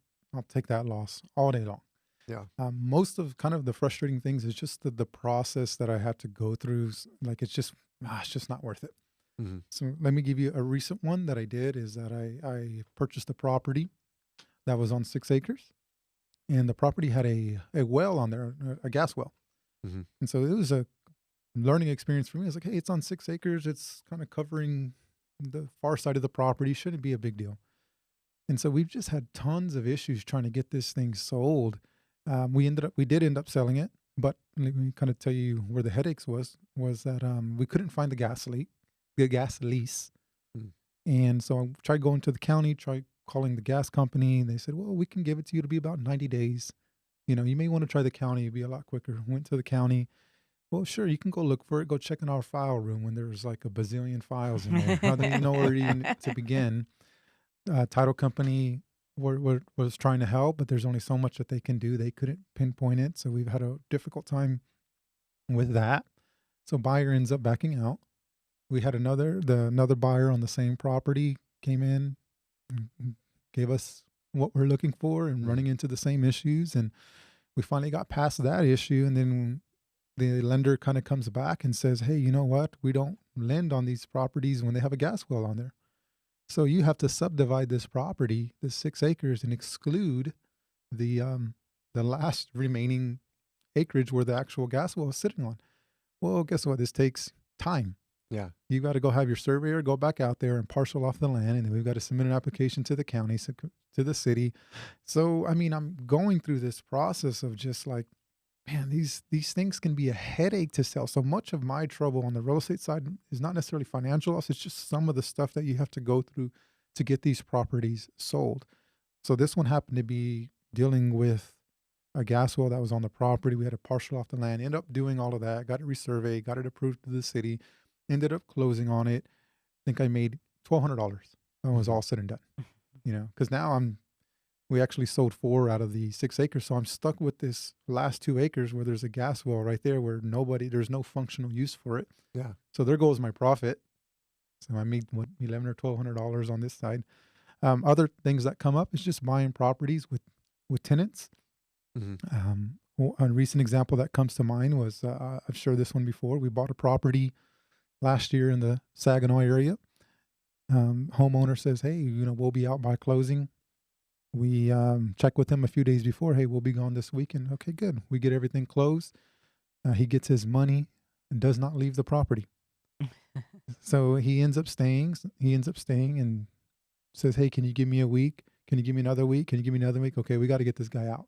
S2: take that loss all day long.
S1: yeah,
S2: Most of kind of the frustrating things is just the process that I had to go through. Like it's just not worth it.
S1: mhm,
S2: So let me give you a recent one that I did is that I purchased a property that was on 6 acres, and the property had a well on there, a gas well.
S1: mhm,
S2: And so it was a learning experience for me. I was like, hey, it's on 6 acres. It's kind of covering the far side of the property. Shouldn't be a big deal. And so we've just had tons of issues trying to get this thing sold. We did end up selling it, but let me kind of tell you where the headaches was that we couldn't find the gas lease.
S1: mm,
S2: And so I tried going to the county, tried calling the gas company, and they said, well, we can give it to you. It'll be about 90 days. You may want to try the county. It'd be a lot quicker. Went to the county. Well, sure, you can go look for it. Go check in our file room when there's like a bazillion files in there. I don't even know where even to begin. Title company was trying to help, but there's only so much that they can do. They couldn't pinpoint it. So we've had a difficult time with that. So buyer ends up backing out. We had another buyer on the same property came in, and gave us what we're looking for and
S1: mhm,
S2: running into the same issues. And we finally got past that issue. And then the lender kind of comes back and says, hey, you know what? We don't lend on these properties when they have a gas well on there. So you have to subdivide this property, the 6 acres, and exclude the last remaining acreage where the actual gas well is sitting on. Well, guess what? This takes time.
S1: yeah,
S2: You got to go have your surveyor go back out there and parcel off the land, and then we've got to submit an application to the county, to the city. So, I mean, I'm going through this process of just like man, these things can be a headache to sell. So much of my trouble on the real estate side is not necessarily financial loss. It's just some of the stuff that you have to go through to get these properties sold. So this one happened to be dealing with a gas well that was on the property. We had to partial off the land, ended up doing all of that, got it resurveyed, got it approved to the city, ended up closing on it. I think I made $1,200. That was all said and done, because now we actually sold 4 out of the 6 acres. So I'm stuck with this last 2 acres where there's a gas well right there where there's no functional use for it.
S1: Yeah.
S2: So there goes my profit. So I made $1,100 or $1,200 on this side. Other things that come up is just buying properties with tenants. A recent example that comes to mind was, I've shared this one before. We bought a property last year in the Saginaw area. Homeowner says, hey, we'll be out by closing. We check with him a few days before. Hey, we'll be gone this weekend. Okay, good. We get everything closed. He gets his money and does not leave the property. So he ends up staying. And says, hey, can you give me a week? Can you give me another week? Can you give me another week? Okay, we got to get this guy out.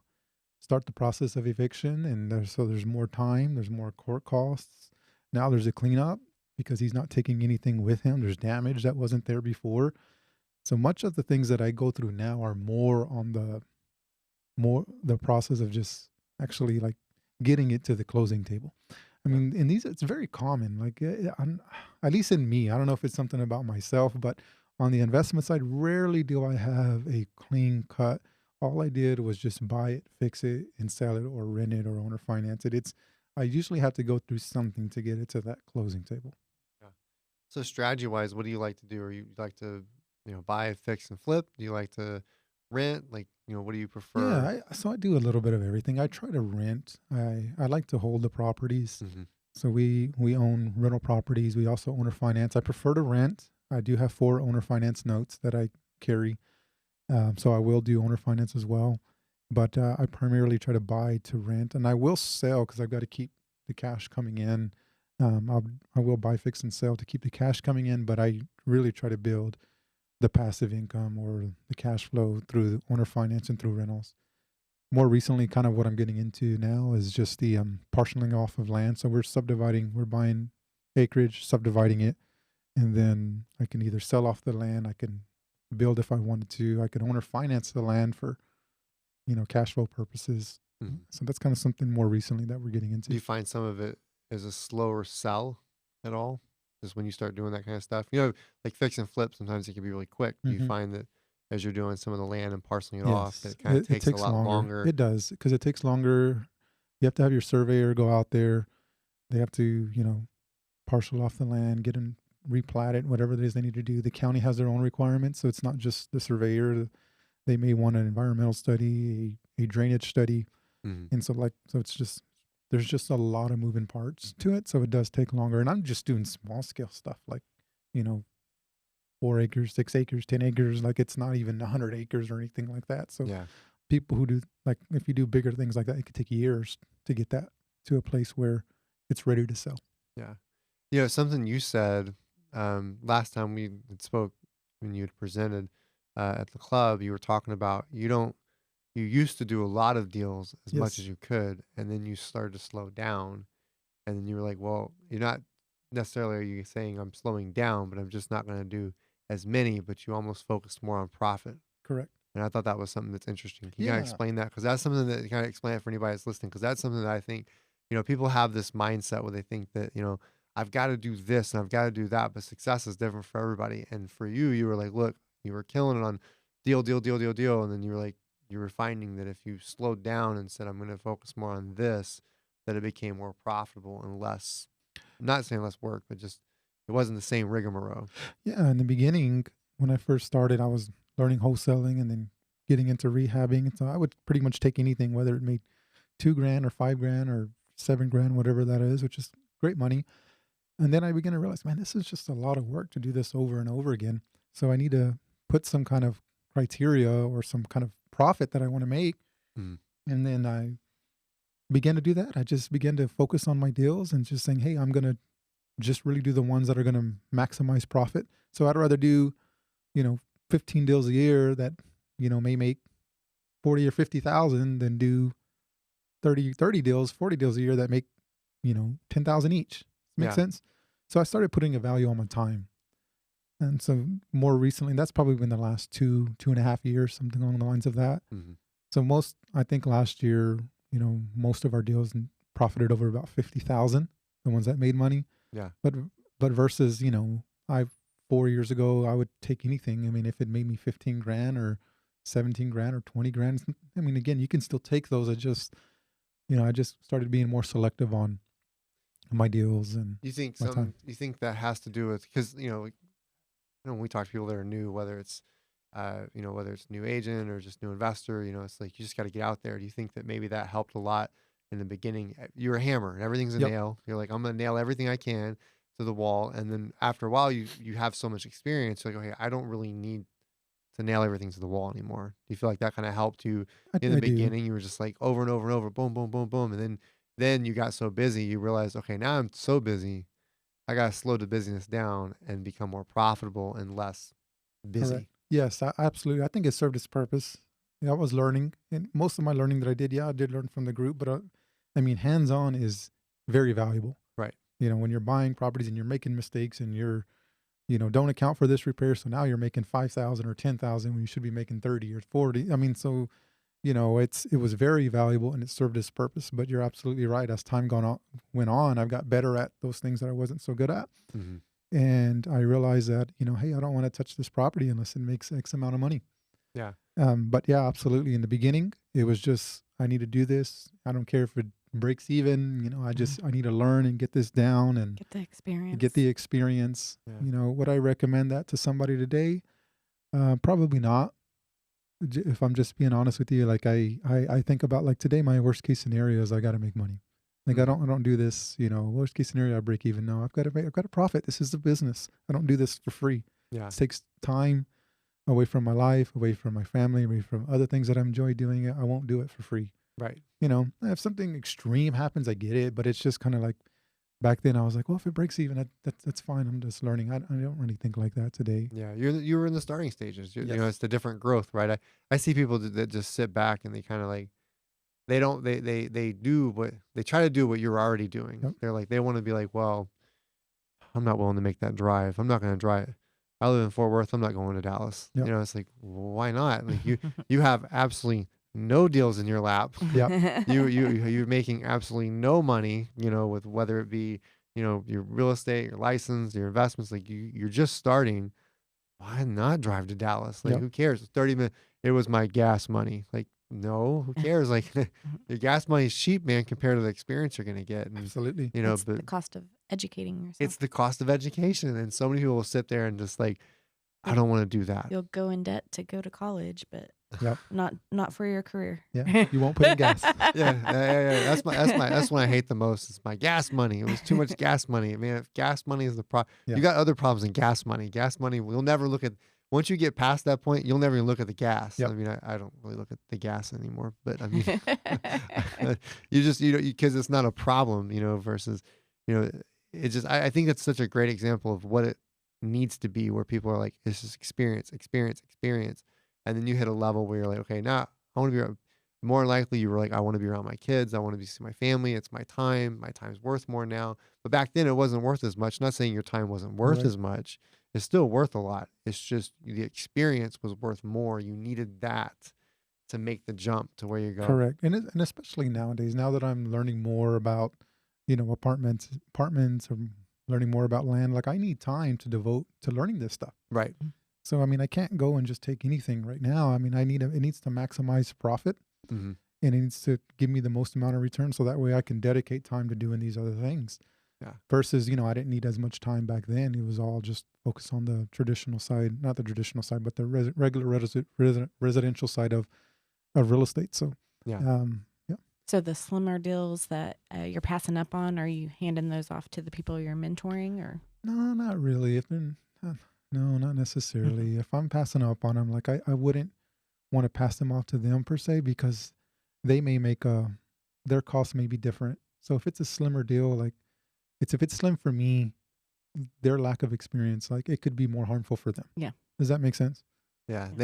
S2: Start the process of eviction. And there's more time. There's more court costs. Now there's a cleanup because he's not taking anything with him. There's damage that wasn't there before. So much of the things that I go through now are more on the process of just actually like getting it to the closing table. I mean, in these, it's very common, like at least in me, I don't know if it's something about myself, but on the investment side, rarely do I have a clean cut. All I did was just buy it, fix it, and sell it or rent it or owner finance it. I usually have to go through something to get it to that closing table.
S1: Yeah. So strategy wise, what do you like to do? Or you like to, buy, fix, and flip? Do you like to rent? Like, what do you prefer?
S2: Yeah, so I do a little bit of everything. I try to rent. I like to hold the properties. So we own rental properties. We also owner finance. I prefer to rent. I do have 4 owner finance notes that I carry. So I will do owner finance as well. But I primarily try to buy to rent. And I will sell because I've got to keep the cash coming in. I will buy, fix, and sell to keep the cash coming in. But I really try to build the passive income or the cash flow through owner finance and through rentals. More recently, kind of what I'm getting into now is just the parceling off of land. So we're buying acreage, subdividing it, and then I can either sell off the land, I can build if I wanted to, I can owner finance the land for, cash flow purposes. So that's kind of something more recently that we're getting into.
S1: Do you find some of it as a slower sell at all? Just when you start doing that kind of stuff, like fix and flip, sometimes it can be really quick. Do you find that as you're doing some of the land and parceling it off, that it kind of takes a lot longer?
S2: It does, because it takes longer. You have to have your surveyor go out there. They have to, parcel off the land, get and replat it, whatever it is they need to do. The county has their own requirements, so it's not just the surveyor. They may want an environmental study, a drainage study, and so it's just. There's just a lot of moving parts to it, so it does take longer. And I'm just doing small scale stuff like, 4 acres, 6 acres, 10 acres. Like it's not even 100 acres or anything like that. So people who do, like if you do bigger things like that, it could take years to get that to a place where it's ready to sell.
S1: Yeah. Something you said last time we spoke when you had presented at the club, you were talking about you used to do a lot of deals as much as you could, and then you started to slow down, and then you were like, well, you're not necessarily, are you saying I'm slowing down, but I'm just not going to do as many, but you almost focused more on profit.
S2: Correct.
S1: And I thought that was something that's interesting. Can you kind of explain that? Because that's something that you kind of explain it for anybody that's listening, because that's something that I think, people have this mindset where they think that, I've got to do this and I've got to do that, but success is different for everybody. And for you, you were like, look, you were killing it on deal, and then you were like, you were finding that if you slowed down and said, I'm going to focus more on this, that it became more profitable and less, I'm not saying less work, but just it wasn't the same rigmarole.
S2: Yeah. In the beginning, when I first started, I was learning wholesaling and then getting into rehabbing. And so I would pretty much take anything, whether it made $2,000 or $5,000 or $7,000, whatever that is, which is great money. And then I began to realize, man, this is just a lot of work to do this over and over again. So I need to put some kind of criteria or some kind of profit that I want to make. And then I began to do that. I just began to focus on my deals and just saying, hey, I'm going to just really do the ones that are going to maximize profit. So I'd rather do, 15 deals a year that, may make 40 or 50,000 than do 30 deals, 40 deals a year that make, 10,000 each. Make
S1: Yeah.
S2: sense? So I started putting a value on my time. And so more recently, that's probably been the last 2.5 years, something along the lines of that.
S1: Mm-hmm.
S2: So I think last year, most of our deals profited over about 50,000, the ones that made money.
S1: Yeah.
S2: But versus, I 4 years ago, I would take anything. I mean, if it made me 15 grand or 17 grand or 20 grand, I mean, again, you can still take those. I just started being more selective on my deals and
S1: You think
S2: my time.
S1: you think that has to do with, because when we talk to people that are new, whether it's whether it's new agent or just new investor, it's like you just got to get out there. Do you think that maybe that helped a lot in the beginning? You're a hammer and everything's a
S2: Yep.
S1: nail. You're like, I'm gonna nail everything I can to the wall, and then after a while, you have so much experience. You're like, okay, I don't really need to nail everything to the wall anymore. Do you feel like that kind of helped you in the
S2: I do.
S1: beginning? You were just like over and over and over, boom, boom, boom, boom, and then you got so busy, you realized, okay, now I'm so busy, I gotta slow the business down and become more profitable and less
S2: Correct.
S1: busy.
S2: Yes, absolutely. I think it served its purpose. I was learning, and most of my learning that I did, I did learn from the group, but I mean, hands-on is very valuable.
S1: Right.
S2: When you're buying properties and you're making mistakes and you're, don't account for this repair, so now you're making 5,000 or 10,000 when you should be making 30 or 40. I mean, so it was very valuable and it served its purpose. But you're absolutely right. As time went on, I've got better at those things that I wasn't so good at.
S1: Mm-hmm.
S2: And I realized that, hey, I don't want to touch this property unless it makes X amount of money.
S1: Yeah.
S2: But yeah, absolutely. In the beginning, it was just, I need to do this. I don't care if it breaks even, I need to learn and get this down and
S3: Get the experience.
S2: get the experience.
S1: Yeah.
S2: Would I recommend that to somebody today? Probably not. If I'm just being honest with you, like I think about, like, today, my worst case scenario is I got to make money. Like, I don't do this, worst case scenario, I break even. No, I've got to profit. This is the business. I don't do this for free.
S1: Yeah.
S2: It takes time away from my life, away from my family, away from other things that I enjoy doing. I won't do it for free.
S1: Right.
S2: If something extreme happens, I get it, but it's just kind of like, back then I was like, well, if it breaks even, that's fine. I'm just learning. I don't really think like that today.
S1: Yeah. You were in the starting stages.
S2: Yes.
S1: It's the different growth, right? I see people that just sit back and they kind of like, they don't, they do what they try to do what you're already doing.
S2: Yep.
S1: They're like, they want to be like, well, I'm not willing to make that drive. I'm not going to drive. I live in Fort Worth. I'm not going to Dallas.
S2: Yep.
S1: It's like, why not? Like you have absolutely no deals in your lap.
S2: Yeah.
S1: You're making absolutely no money, with whether it be, your real estate, your license, your investments, like you're just starting. Why not drive to Dallas? Like,
S2: Yep.
S1: who cares? 30 minutes. It was my gas money. Like, no, who cares? Like, your gas money is cheap, man, compared to the experience you're going to get. And,
S2: Absolutely.
S3: It's
S1: but
S3: the cost of educating yourself.
S1: it's the cost of education. And so many people will sit there and just like, I don't want to do that.
S3: You'll go in debt to go to college, but
S2: Yep.
S3: not for your career.
S2: Yeah. You won't put in gas.
S1: Yeah. That's what I hate the most. It's my gas money. It was too much gas money. Man, if gas money is the problem,
S2: Yeah.
S1: you got other problems than gas money. Gas money, we'll never look at. Once you get past that point, you'll never even look at the gas.
S2: Yep.
S1: I mean, I don't really look at the gas anymore, but I mean, you just, because it's not a problem, versus, it just, I think that's such a great example of what it needs to be, where people are like, it's just experience. And then you hit a level where you're like, okay, now I want to be, more likely you were like, I want to be around my kids. I want to see my family. It's my time. My time's worth more now. But back then it wasn't worth as much. Not saying your time wasn't worth
S2: Right.
S1: as much. It's still worth a lot. It's just the experience was worth more. You needed that to make the jump to where you go.
S2: Correct. And especially nowadays, now that I'm learning more about, apartments, or learning more about land, like, I need time to devote to learning this stuff.
S1: Right.
S2: So, I mean, I can't go and just take anything right now. I mean, it needs to maximize profit,
S1: Mm-hmm.
S2: and it needs to give me the most amount of return, so that way I can dedicate time to doing these other things.
S1: Yeah.
S2: Versus, I didn't need as much time back then. It was all just focused on the traditional side, not the traditional side, but the regular residential side of real estate. So,
S1: Yeah.
S2: yeah.
S3: So the slimmer deals that you're passing up on, are you handing those off to the people you're mentoring, or?
S2: No, not really. No, not necessarily. If I'm passing up on them, like, I wouldn't want to pass them off to them per se, because they may make their costs may be different. So if it's a slimmer deal, like, if it's slim for me, their lack of experience, like, it could be more harmful for them.
S3: Yeah.
S2: Does that make sense?
S1: Yeah.
S2: You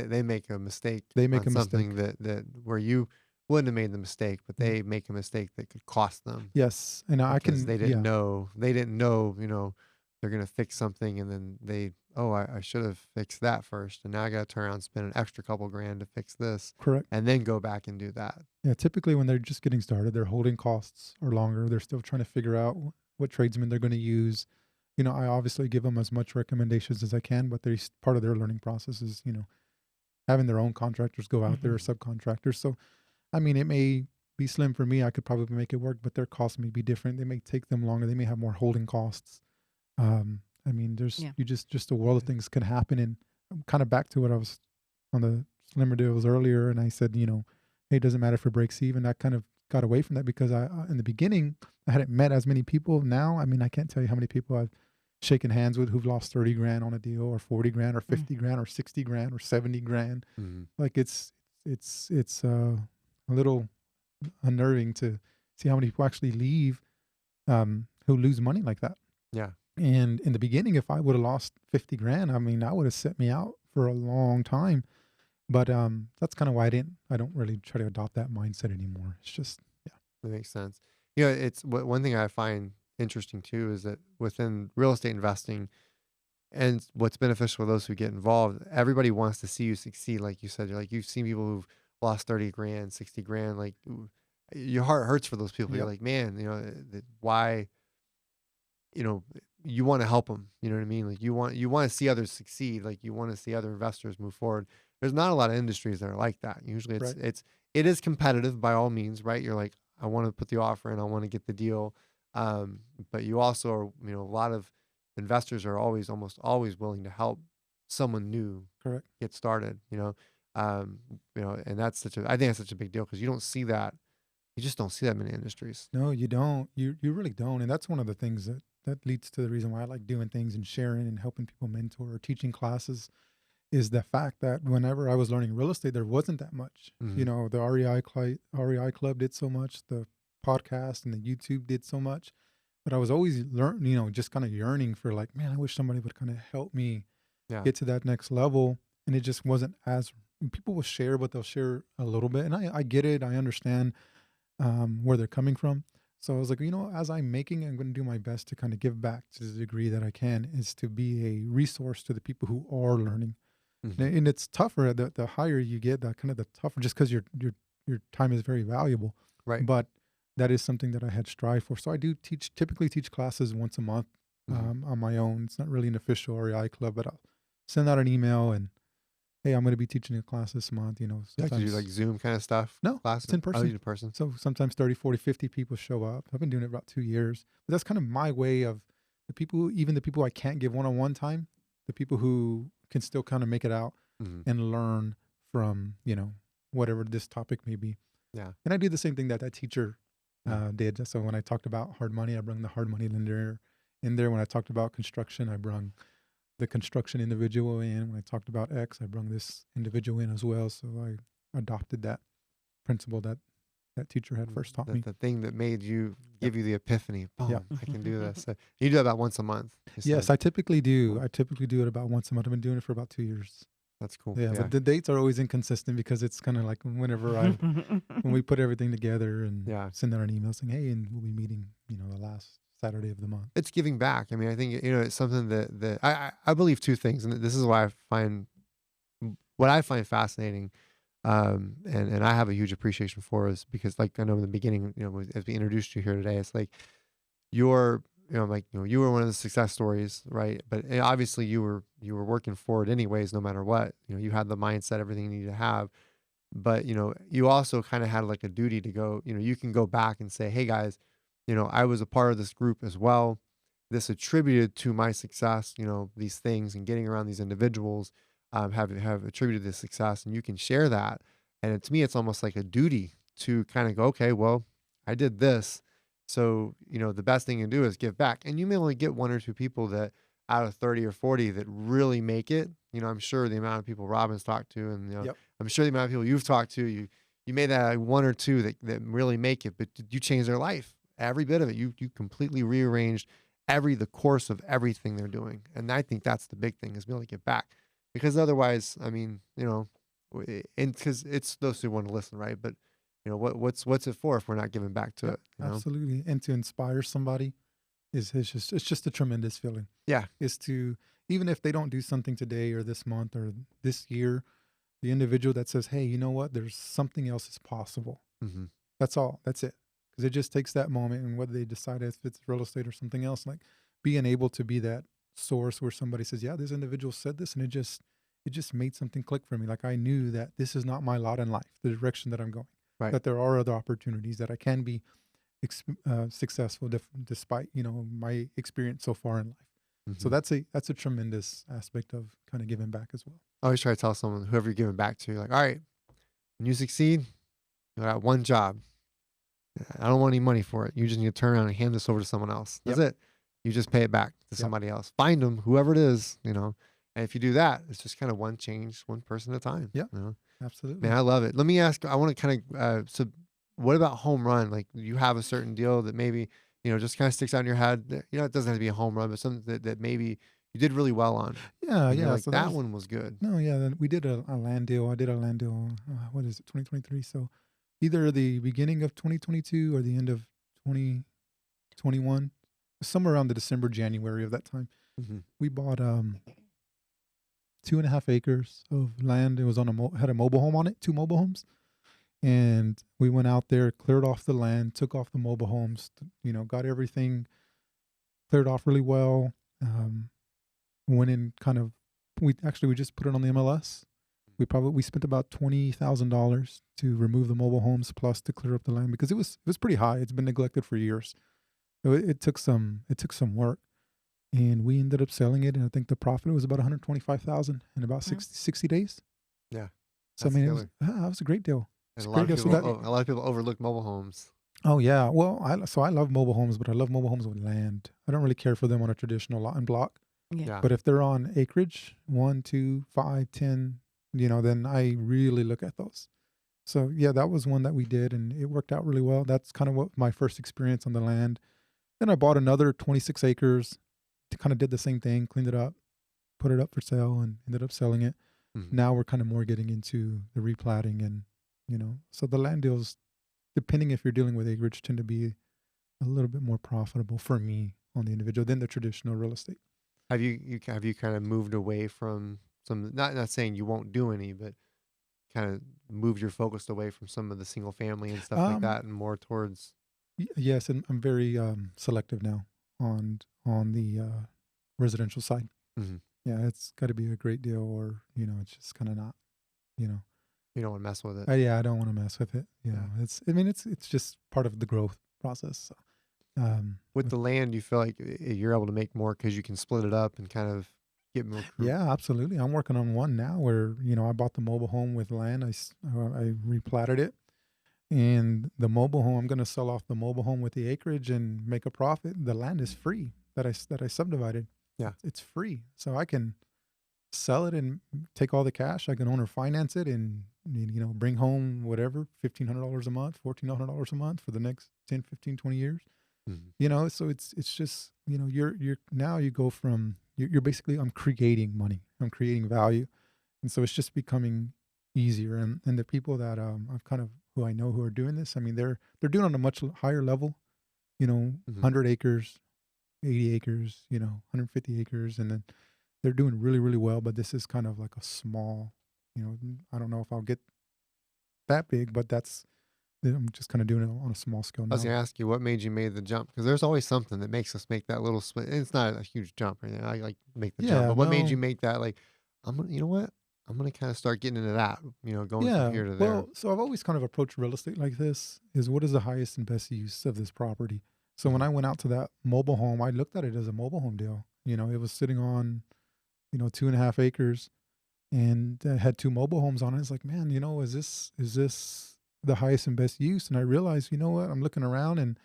S1: They make a mistake.
S2: They make
S1: on
S2: a
S1: something that where you wouldn't have made the mistake, but they make a mistake that could cost them
S2: Yes, and I
S1: because
S2: can,
S1: they didn't
S2: yeah,
S1: know, they're going to fix something. And then I should have fixed that first. And now I got to turn around and spend an extra couple grand to fix this
S2: correct.
S1: and then go back and do that.
S2: Yeah, typically when they're just getting started, their holding costs are longer. They're still trying to figure out what tradesmen they're going to use. I obviously give them as much recommendations as I can, but there's part of their learning process is, having their own contractors go out there or subcontractors. So, I mean, it may be slim for me. I could probably make it work, but their costs may be different. They may take them longer. They may have more holding costs. I mean,
S3: Yeah.
S2: just a world of things can happen. And I'm kind of back to what I was on the slimmer deals earlier. And I said, hey, it doesn't matter if it breaks even. I kind of got away from that because in the beginning, I hadn't met as many people. Now, I mean, I can't tell you how many people I've shaken hands with who've lost 30 grand on a deal, or 40 grand, or 50 grand, or 60 grand, or 70 grand. Like it's a little unnerving to see how many people actually leave, who lose money like that.
S1: Yeah.
S2: And in the beginning, if I would have lost 50 grand, I mean, that would have set me out for a long time. But that's kind of why I don't really try to adopt that mindset anymore. It's just, yeah.
S1: That makes sense. It's one thing I find interesting too is that within real estate investing, and what's beneficial for those who get involved, everybody wants to see you succeed. Like you said, you've seen people who've lost 30 grand, 60 grand. Like your heart hurts for those people. You're
S2: Yep.
S1: like, man, why, you want to help them. You know what I mean? Like you want to see others succeed. Like you want to see other investors move forward. There's not a lot of industries that are like that. Usually
S2: Right.
S1: it is competitive by all means, right? You're like, I want to put the offer in, I want to get the deal. But you also are, a lot of investors are almost always willing to help someone new
S2: Correct.
S1: get started, and I think that's such a big deal because you don't see that. You just don't see that many industries.
S2: No, you don't. You really don't. And that's one of the things that leads to the reason why I like doing things and sharing and helping people mentor or teaching classes, is the fact that whenever I was learning real estate, there wasn't that much.
S1: Mhm.
S2: The REI Club did so much, the podcast and the YouTube did so much, but I was always just kind of yearning for, like, man, I wish somebody would kind of help me
S1: Yeah.
S2: get to that next level. And it just wasn't as, people will share, but they'll share a little bit. And I get it. I understand where they're coming from. So I was like, as I'm going to do my best to kind of give back to the degree that I can, is to be a resource to the people who are learning.
S1: Mhm.
S2: And it's tougher. The higher you get, the tougher, just because your time is very valuable.
S1: Right.
S2: But that is something that I had strive for. So I do typically teach classes once a month on my own. It's not really an official REI club, but I'll send out an email and, hey, I'm going to be teaching a class this month.
S1: You like to do
S2: Sometimes
S1: like Zoom kind of stuff?
S2: no,
S1: Classes?
S2: it's in
S1: Oh,
S2: person.
S1: in person.
S2: So sometimes 30, 40, 50 people show up. I've been doing it about 2 years. But that's kind of my way of even the people I can't give one-on-one time, the people who can still kind of make it out
S1: Mhm.
S2: and learn from, whatever this topic may be.
S1: Yeah.
S2: And I do the same thing that teacher
S1: Yeah.
S2: did. So when I talked about hard money, I brought the hard money lender in there. When I talked about construction, I brought the construction individual in. When I talked about X, I brought this individual in as well. So I adopted that principle that teacher had first taught me.
S1: The thing that made you give you the epiphany. Boom,
S2: Yep.
S1: I can do this. So you do that about once a month. You
S2: Yes,
S1: said.
S2: I typically do.
S1: Cool.
S2: I typically do it about once a month. I've been doing it for about 2 years.
S1: That's cool.
S2: Yeah,
S1: Yeah.
S2: but the dates are always inconsistent because it's kind of like whenever when we put everything together and
S1: Yeah.
S2: send out an email saying, hey, and we'll be meeting, the last Saturday of the month.
S1: It's giving back. I mean, I think, it's something that I believe two things. And this is why what I find fascinating, and I have a huge appreciation for, is because, like, I know in the beginning, as we introduced you here today, it's like you're, you were one of the success stories, right? But obviously you were working for it anyways, no matter what. You had the mindset, everything you need to have. But you also kind of had like a duty to go. You can go back and say, hey guys, I was a part of this group as well. This attributed to my success. These things and getting around these individuals have attributed this success, and you can share that. And to me, it's almost like a duty to kind of go, okay, well, I did this. So, the best thing you can do is give back. And you may only get one or two people that out of 30 or 40 that really make it. I'm sure the amount of people Robin's talked to, and
S2: Yep.
S1: I'm sure the amount of people you've talked to, you made that like one or two that really make it, but you changed their life. Every bit of it. You completely rearranged the course of everything they're doing. And I think that's the big thing, is being able to get back. Because otherwise, I mean, and because it's those who want to listen, right? But what's it for if we're not giving back to
S2: Yep,
S1: it?
S2: absolutely. And to inspire somebody is just it's just a tremendous feeling.
S1: Yeah.
S2: Is to even if they don't do something today or this month or this year, the individual that says, "Hey, you know what? There's something else is possible."
S1: Mm-hmm.
S2: That's all. That's it. Because it just takes that moment, and whether they decide if it's real estate or something else, like being able to be that source where somebody says, "Yeah, this individual said this, and it just made something click for me." Like I knew that this is not my lot in life, the direction that I'm going.
S1: Right.
S2: That there are other opportunities that I can be successful despite my experience so far in life. So
S1: Mm-hmm.
S2: that's a tremendous aspect of kind of giving back as well.
S1: I always try to tell someone, whoever you're giving back to, like, all right, when you succeed, you got one job. I don't want any money for it. You just need to turn around and hand this over to someone else. That's
S2: Yep.
S1: it. You just pay it back to
S2: Yep.
S1: somebody else. Find them, whoever it is, And if you do that, it's just kind of one change, one person at a time.
S2: Yeah.
S1: Man,
S2: Absolutely.
S1: I love it. Let me ask, I want to kind of, so what about home run? Like, you have a certain deal that maybe, just kind of sticks out in your head. It doesn't have to be a home run, but something that maybe you did really well on.
S2: Yeah.
S1: And you're
S2: Yeah.
S1: like,
S2: So
S1: that one was good.
S2: no, yeah. Then we did a land deal. I did a land deal. What is it? 2023. So either the beginning of 2022 or the end of 2021, somewhere around the December, January of that time,
S1: Mm-hmm.
S2: we bought 2.5 acres of land. It was on had a mobile home on it, 2 mobile homes. And we went out there, cleared off the land, took off the mobile homes, got everything cleared off really well. Went in we just put it on the MLS. We spent about $20,000 to remove the mobile homes plus to clear up the land because it was pretty high. It's been neglected for years. So it took some work. And we ended up selling it, and I think the profit was about 125,000 in about 60 days.
S1: Yeah.
S2: So I
S1: That's
S2: mean,
S1: killer.
S2: that was a great deal.
S1: And
S2: It's
S1: a
S2: a
S1: lot
S2: great
S1: of
S2: deal.
S1: people, a lot of people overlook mobile homes.
S2: Oh yeah, well, I love mobile homes, but I love mobile homes with land. I don't really care for them on a traditional lot and block.
S3: Yeah.
S1: Yeah.
S2: But if they're on acreage, 1, 2, 5, 10, then I really look at those. So yeah, that was one that we did, and it worked out really well. That's kind of what my first experience on the land. Then I bought another 26 acres. Kind of did the same thing, cleaned it up, put it up for sale, and ended up selling it.
S1: Mhm.
S2: Now we're kind of more getting into the replatting, and so the land deals, depending if you're dealing with acreage, tend to be a little bit more profitable for me on the individual than the traditional real estate.
S1: Have you kind of moved away from some, not saying you won't do any, but kind of moved your focus away from some of the single family and stuff like
S2: Um,
S1: that and more towards
S2: yes, and I'm very selective now on the residential side.
S1: Mhm.
S2: Yeah, it's got to be a great deal, or it's just kind of not. You know,
S1: You don't want to mess with it.
S2: yeah, I don't want to mess with it.
S1: Yeah.
S2: It's just part of the growth process. So,
S1: With the land, you feel like you're able to make more because you can split it up and kind of get more.
S2: yeah, absolutely. I'm working on one now where I bought the mobile home with land. I replatted it, and the mobile home I'm going to sell off the mobile home with the acreage and make a profit. The land is free that I subdivided.
S1: Yeah.
S2: It's free, so I can sell it and take all the cash. I can owner finance it and bring home whatever $1,500 a month, $1,400 a month for the next 10, 15, 20 years.
S1: Mhm.
S2: So it's just you're now you go from you're basically I'm creating money, I'm creating value, and so it's just becoming easier. And the people that I've kind of who I know who are doing this, I mean they're doing it on a much higher level,
S1: Mhm.
S2: 100 acres, 80 acres, 150 acres, and then they're doing really, really well. But this is kind of like a small, I don't know if I'll get that big, but I'm just kind of doing it on a small scale
S1: I was
S2: now.
S1: gonna ask you what made you make the jump because there's always something that makes us make that little split. And it's not a huge jump, right? I like make the jump,
S2: Yeah,
S1: but what made you
S2: no,
S1: make that? Like, I'm gonna, you know what? I'm gonna kind of start getting into that. Going from
S2: yeah.
S1: here to there.
S2: Well, so I've always kind of approached real estate like this: is what is the highest and best use of this property? So when
S1: Mhm.
S2: I went out to that mobile home, I looked at it as a mobile home deal. It was sitting on 2.5 acres and had 2 mobile homes on it. It's like, man, is this the highest and best use? And I realized, you know what? I'm looking around and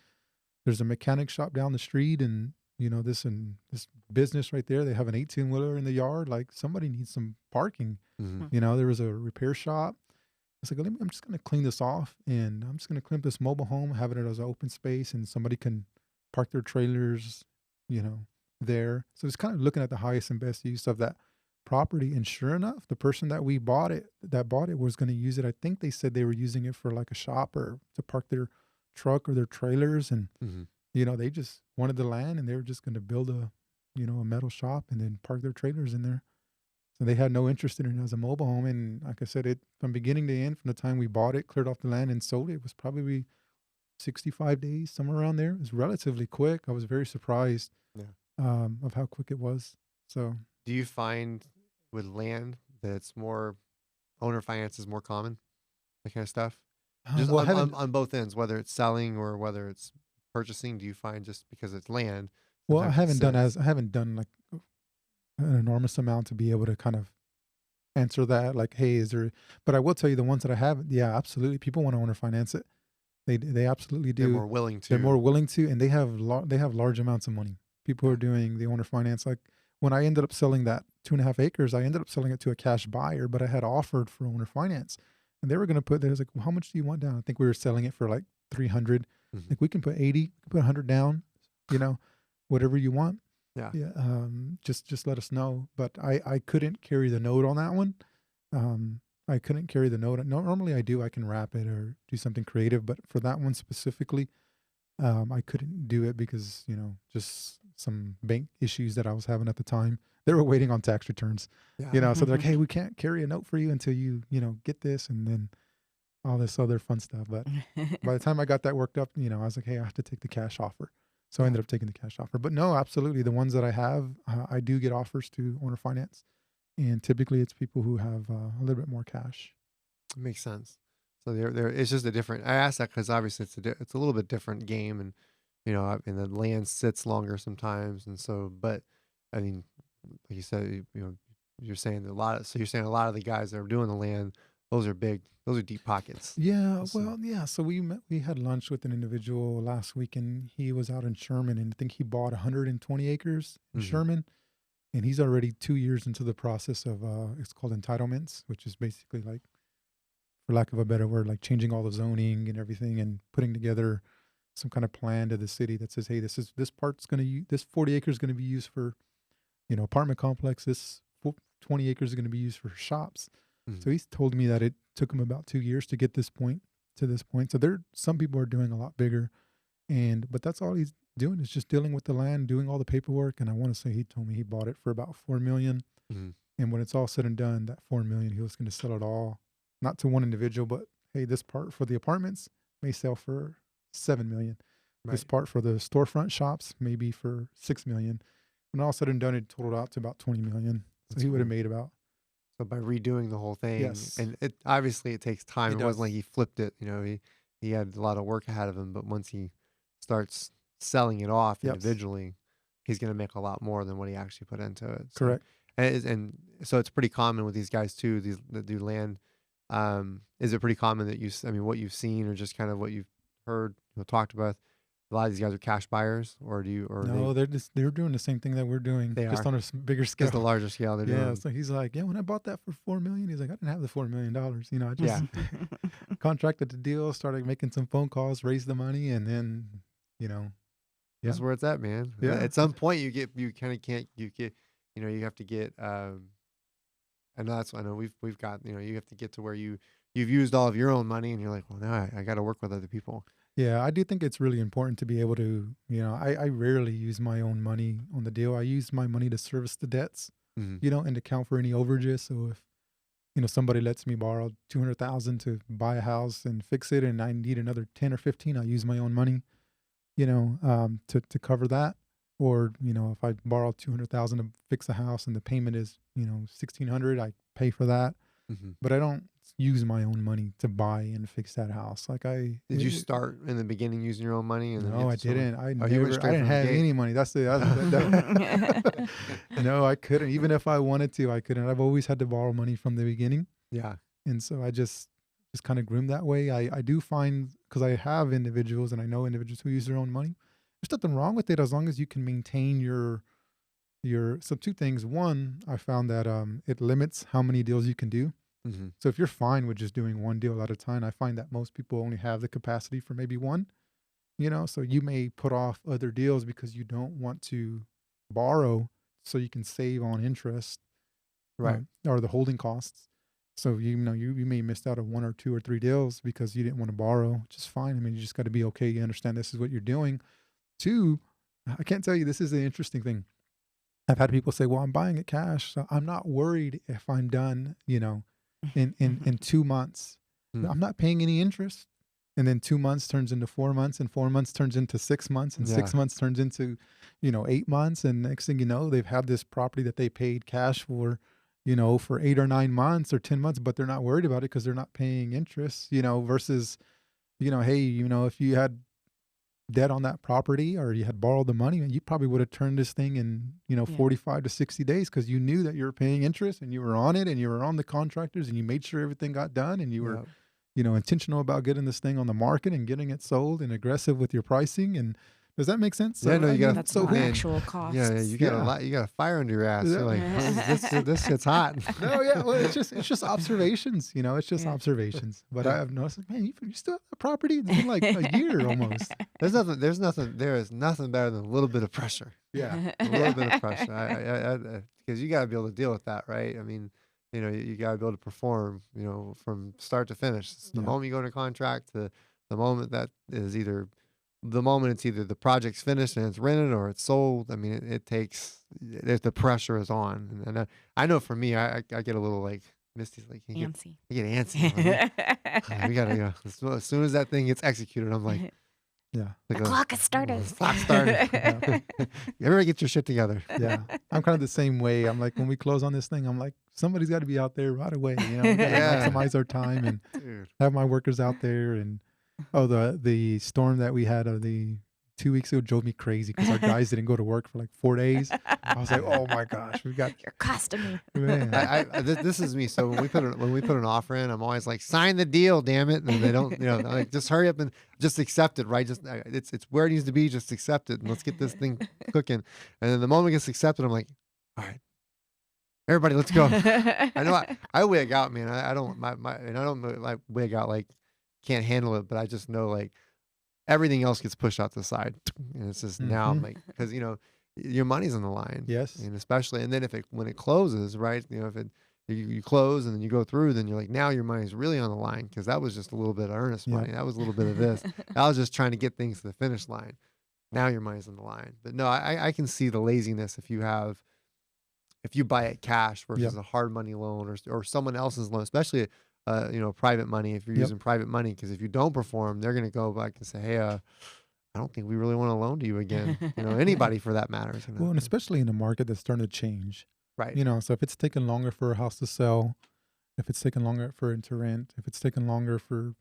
S2: there's a mechanic shop down the street, and this business right there. They have an 18-wheeler in the yard. Like somebody needs some parking.
S1: Mhm.
S2: There was a repair shop. It's like, I'm just going to clean this off, and I'm just going to clean up this mobile home, having it as an open space, and somebody can park their trailers, you know, there. So it's kind of looking at the highest and best use of that property. And sure enough, the person that bought it was going to use it. I think they said they were using it for like a shop or to park their truck or their trailers. And,
S1: Mm-hmm.
S2: they just wanted the land and they were just going to build a metal shop and then park their trailers in there. So they had no interest in it as a mobile home. And like I said, it from beginning to end, from the time we bought it, cleared off the land and sold it, it was probably 65 days, somewhere around there. It was relatively quick. I was very surprised
S1: Yeah.
S2: of how quick it was. So
S1: Do you find with land that it's more owner finance is more common, that kind of stuff? Just
S2: well, I
S1: on,
S2: haven't.
S1: on both ends, whether it's selling or whether it's purchasing, do you find just because it's land,
S2: Well,
S1: sometimes it sits?
S2: I haven't done like an enormous amount to be able to kind of answer that. Like, hey, is there? But I will tell you the ones that I have. Yeah, absolutely. People want to owner finance it. They absolutely
S1: They're
S2: do.
S1: more willing
S2: They're more
S1: to.
S2: willing to, and they have large amounts of money. People who
S1: Yeah.
S2: are doing the owner finance. Like when I ended up selling that 2.5 acres, I ended up selling it to a cash buyer, but I had offered for owner finance, and they were going to put. They was like, well, how much do you want down? I think we were selling it for like 300.
S1: Mm-hmm.
S2: Like we can put 80, we can put 100 down. You know, whatever you want.
S1: Yeah.
S2: Yeah. Just let us know. But I couldn't carry the note on that one. I couldn't carry the note. Normally I do. I can wrap it or do something creative, but for that one specifically, I couldn't do it because just some bank issues that I was having at the time. They were waiting on tax returns.
S1: Yeah.
S2: So they're like, "Hey, we can't carry a note for you until you get this," and then all this other fun stuff. But by the time I got that worked up, I was like, "Hey, I have to take the cash offer." So I
S1: Yeah.
S2: ended up taking the cash offer. But no, absolutely, the ones that I have, I do get offers to owner finance, and typically it's people who have a little bit more cash.
S1: Makes sense. So there. It's just a different. I asked that because obviously it's a little bit different game, and and the land sits longer sometimes, and so. But I mean, like you said, you're saying that a lot. So you're saying a lot of the guys that are doing the land, those are big. Those are deep pockets.
S2: Yeah,
S1: So
S2: well, yeah. So we had lunch with an individual last week, and he was out in Sherman, and I think he bought 120 acres in
S1: hmm
S2: Sherman, and he's already 2 years into the process of it's called entitlements, which is basically like, for lack of a better word, like changing all the zoning and everything, and putting together some kind of plan to the city that says, hey, this part's going to this 40 acres is going to be used for apartment complex. This 20 acres is going to be used for shops.
S1: hmm
S2: So he's told me that it took him about 2 years to get to this point. So some people are doing a lot bigger, but that's all he's doing is just dealing with the land, doing all the paperwork. And I want to say he told me he bought it for about 4 million.
S1: hmm
S2: And when it's all said and done, that 4 million, he was going to sell it all, not to one individual, but hey, this part for the apartments may sell for 7 million. This
S1: right.
S2: part for the storefront shops maybe for 6 million. When all said and done, it totaled out to about 20 million. So
S1: That's
S2: he would have
S1: cool.
S2: made about.
S1: So by redoing the whole thing,
S2: Yes,
S1: and it obviously it takes time.
S2: it
S1: It wasn't like
S2: does.
S1: he flipped it. He had a lot of work ahead of him. But once he starts selling it off
S2: Yep,
S1: individually, he's going to make a lot more than what he actually put into it. So
S2: correct.
S1: and so it's pretty common with these guys too. These that do land. Is it pretty common that I mean, what you've seen or just kind of what you've heard, talked about? A lot of these guys are cash buyers, or
S2: No, they're doing the same thing that we're doing,
S1: they
S2: just
S1: are
S2: on a bigger
S1: just the
S2: scale.
S1: larger scale they're
S2: Yeah,
S1: doing.
S2: so he's like, yeah, when I bought that for 4 million, he's like, I didn't have the $4 million. I
S1: Yeah,
S2: just contracted the deal, started making some phone calls, raised the money, and then, you know, yeah,
S1: that's where it's at, man.
S2: yeah,
S1: At some point, you kind of can't you get you have to get. I know I know we've got you have to get to where you've used all of your own money, and you're like, well, now I got to work with other people.
S2: yeah. I do think it's really important to be able to, I rarely use my own money on the deal. I use my money to service the debts,
S1: hmm
S2: and to count for any overages. So if somebody lets me borrow 200,000 to buy a house and fix it, and I need another 10 or 15, I use my own money, to cover that. Or if I borrow 200,000 to fix a house and the payment is 1,600, I pay for that.
S1: hmm
S2: But I don't use my own money to buy and fix that house. Like
S1: Did you start in the beginning using your own money, and then you
S2: no,
S1: have
S2: I
S1: to sort of?
S2: didn't.
S1: Oh, you went
S2: I
S1: straight
S2: didn't
S1: from the
S2: have
S1: gate.
S2: any money. No, I couldn't. Even if I wanted to, I couldn't. I've always had to borrow money from the beginning.
S1: Yeah.
S2: And so I just kind of groomed that way. I do find, because I have individuals and I know individuals who use their own money. There's nothing wrong with it as long as you can maintain so two things. One, I found that it limits how many deals you can do.
S1: hmm
S2: So if you're fine with just doing one deal at a time, I find that most people only have the capacity for maybe one. So you may put off other deals because you don't want to borrow so you can save on interest.
S1: Right.
S2: or the holding costs. So you know you may missed out on 1 or 2 or 3 deals because you didn't want to borrow, which is fine. I mean, you just got to be okay. You understand this is what you're doing. 2, I can't tell you, this is the interesting thing. I've had people say, "Well, I'm buying it cash, so I'm not worried if I'm done, in 2 months.
S1: Mm.
S2: I'm not paying any interest." And then 2 months turns into 4 months, and 4 months turns into 6 months, and
S1: Yeah.
S2: 6 months turns into, 8 months. And next thing you know, they've had this property that they paid cash for 8 or 9 months or 10 months, but they're not worried about it because they're not paying interest, versus, hey, if you had debt on that property or you had borrowed the money, you probably would have turned this thing in,
S3: Yeah.
S2: 45 to 60 days because you knew that you were paying interest and you were on it and you were on the contractors and you made sure everything got done and you were,
S1: Yeah.
S2: intentional about getting this thing on the market and getting it sold and aggressive with your pricing. And does that make sense?
S1: Yeah, no, you gotta-
S3: That's
S2: so
S3: not
S2: who-
S3: actual costs.
S1: Yeah, you got a
S2: Yeah.
S1: lot. You got a fire under your ass.
S2: Yeah.
S1: You're like, this shit's hot.
S2: No, yeah, well, it's just observations, it's just
S3: Yeah.
S2: observations. But I've noticed, like, man, you still have a property. It's been like a year almost.
S1: There is nothing better than a little bit of pressure.
S2: Yeah,
S1: A little bit of pressure. Because you got to be able to deal with that, right? I mean, you got to be able to perform, from start to finish. It's the
S2: Yeah.
S1: moment you go into contract to the moment that is either the moment it's either the project's finished and it's rented or it's sold. I mean, it takes, the pressure is on. And I know for me, I get a little like, Misty's like, I
S3: Fancy.
S1: get antsy. We gotta go. As soon as that thing gets executed, I'm like,
S2: yeah,
S3: The clock has started.
S1: Clock started. Everybody get your shit together.
S2: yeah. I'm kind of the same way. I'm like, when we close on this thing, I'm like, somebody's got to be out there right away. We got to
S1: Yeah.
S2: maximize our time and
S1: Dude.
S2: have my workers out there. And the storm that we had the 2 weeks ago drove me crazy because our guys didn't go to work for like 4 days. I was like, oh my gosh, we've got
S3: You're costing me.
S2: man.
S1: This is me. So when we put an offer in, I'm always like, sign the deal, damn it. And they don't, like, just hurry up and just accept it, right? Just it's where it needs to be. Just accept it and let's get this thing cooking. And then the moment it gets accepted, I'm like, all right, everybody, let's go. I know I wig out, man. I don't and I don't like wig out like can't handle it, but I just know like everything else gets pushed out to the side, and it's just now I'm like, because your money's on the line.
S2: Yes.
S1: And especially, and then when it closes, right? If you close and then you go through, then you're like, now your money's really on the line because that was just a little bit of earnest money. That was a little bit of this. I was just trying to get things to the finish line. Now your money's on the line. But no, I can see the laziness if you buy it cash versus a hard money loan or someone else's loan, especially private money. If you're using private money, because if you don't perform, they're gonna go back and say, hey, I don't think we really want to loan to you again. Anybody for that matter.
S2: Well, and especially in a market that's starting to change.
S1: Right.
S2: So if it's taking longer for a house to sell, if it's taking longer for it to rent, if it's taking longer for,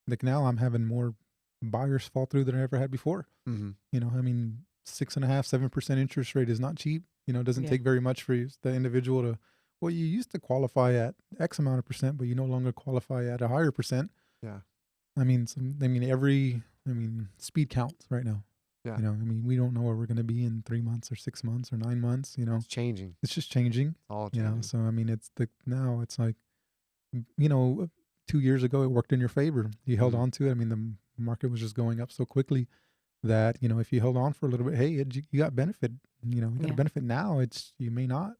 S2: like now I'm having more buyers fall through than I ever had before.
S1: Mm-hmm.
S2: 6.5%, 7% interest rate is not cheap. It doesn't take very much for the individual to, well, you used to qualify at X amount of percent, but you no longer qualify at a higher percent.
S1: Yeah.
S2: Speed counts right now.
S1: Yeah.
S2: We don't know where we're going to be in 3 months or 6 months or 9 months,
S1: It's changing.
S2: It's just changing.
S1: It's all changing.
S2: So, now it's like, 2 years ago, it worked in your favor. You held on to it. The market was just going up so quickly that, if you held on for a little bit, hey, you got benefit, you got a benefit now. You may not.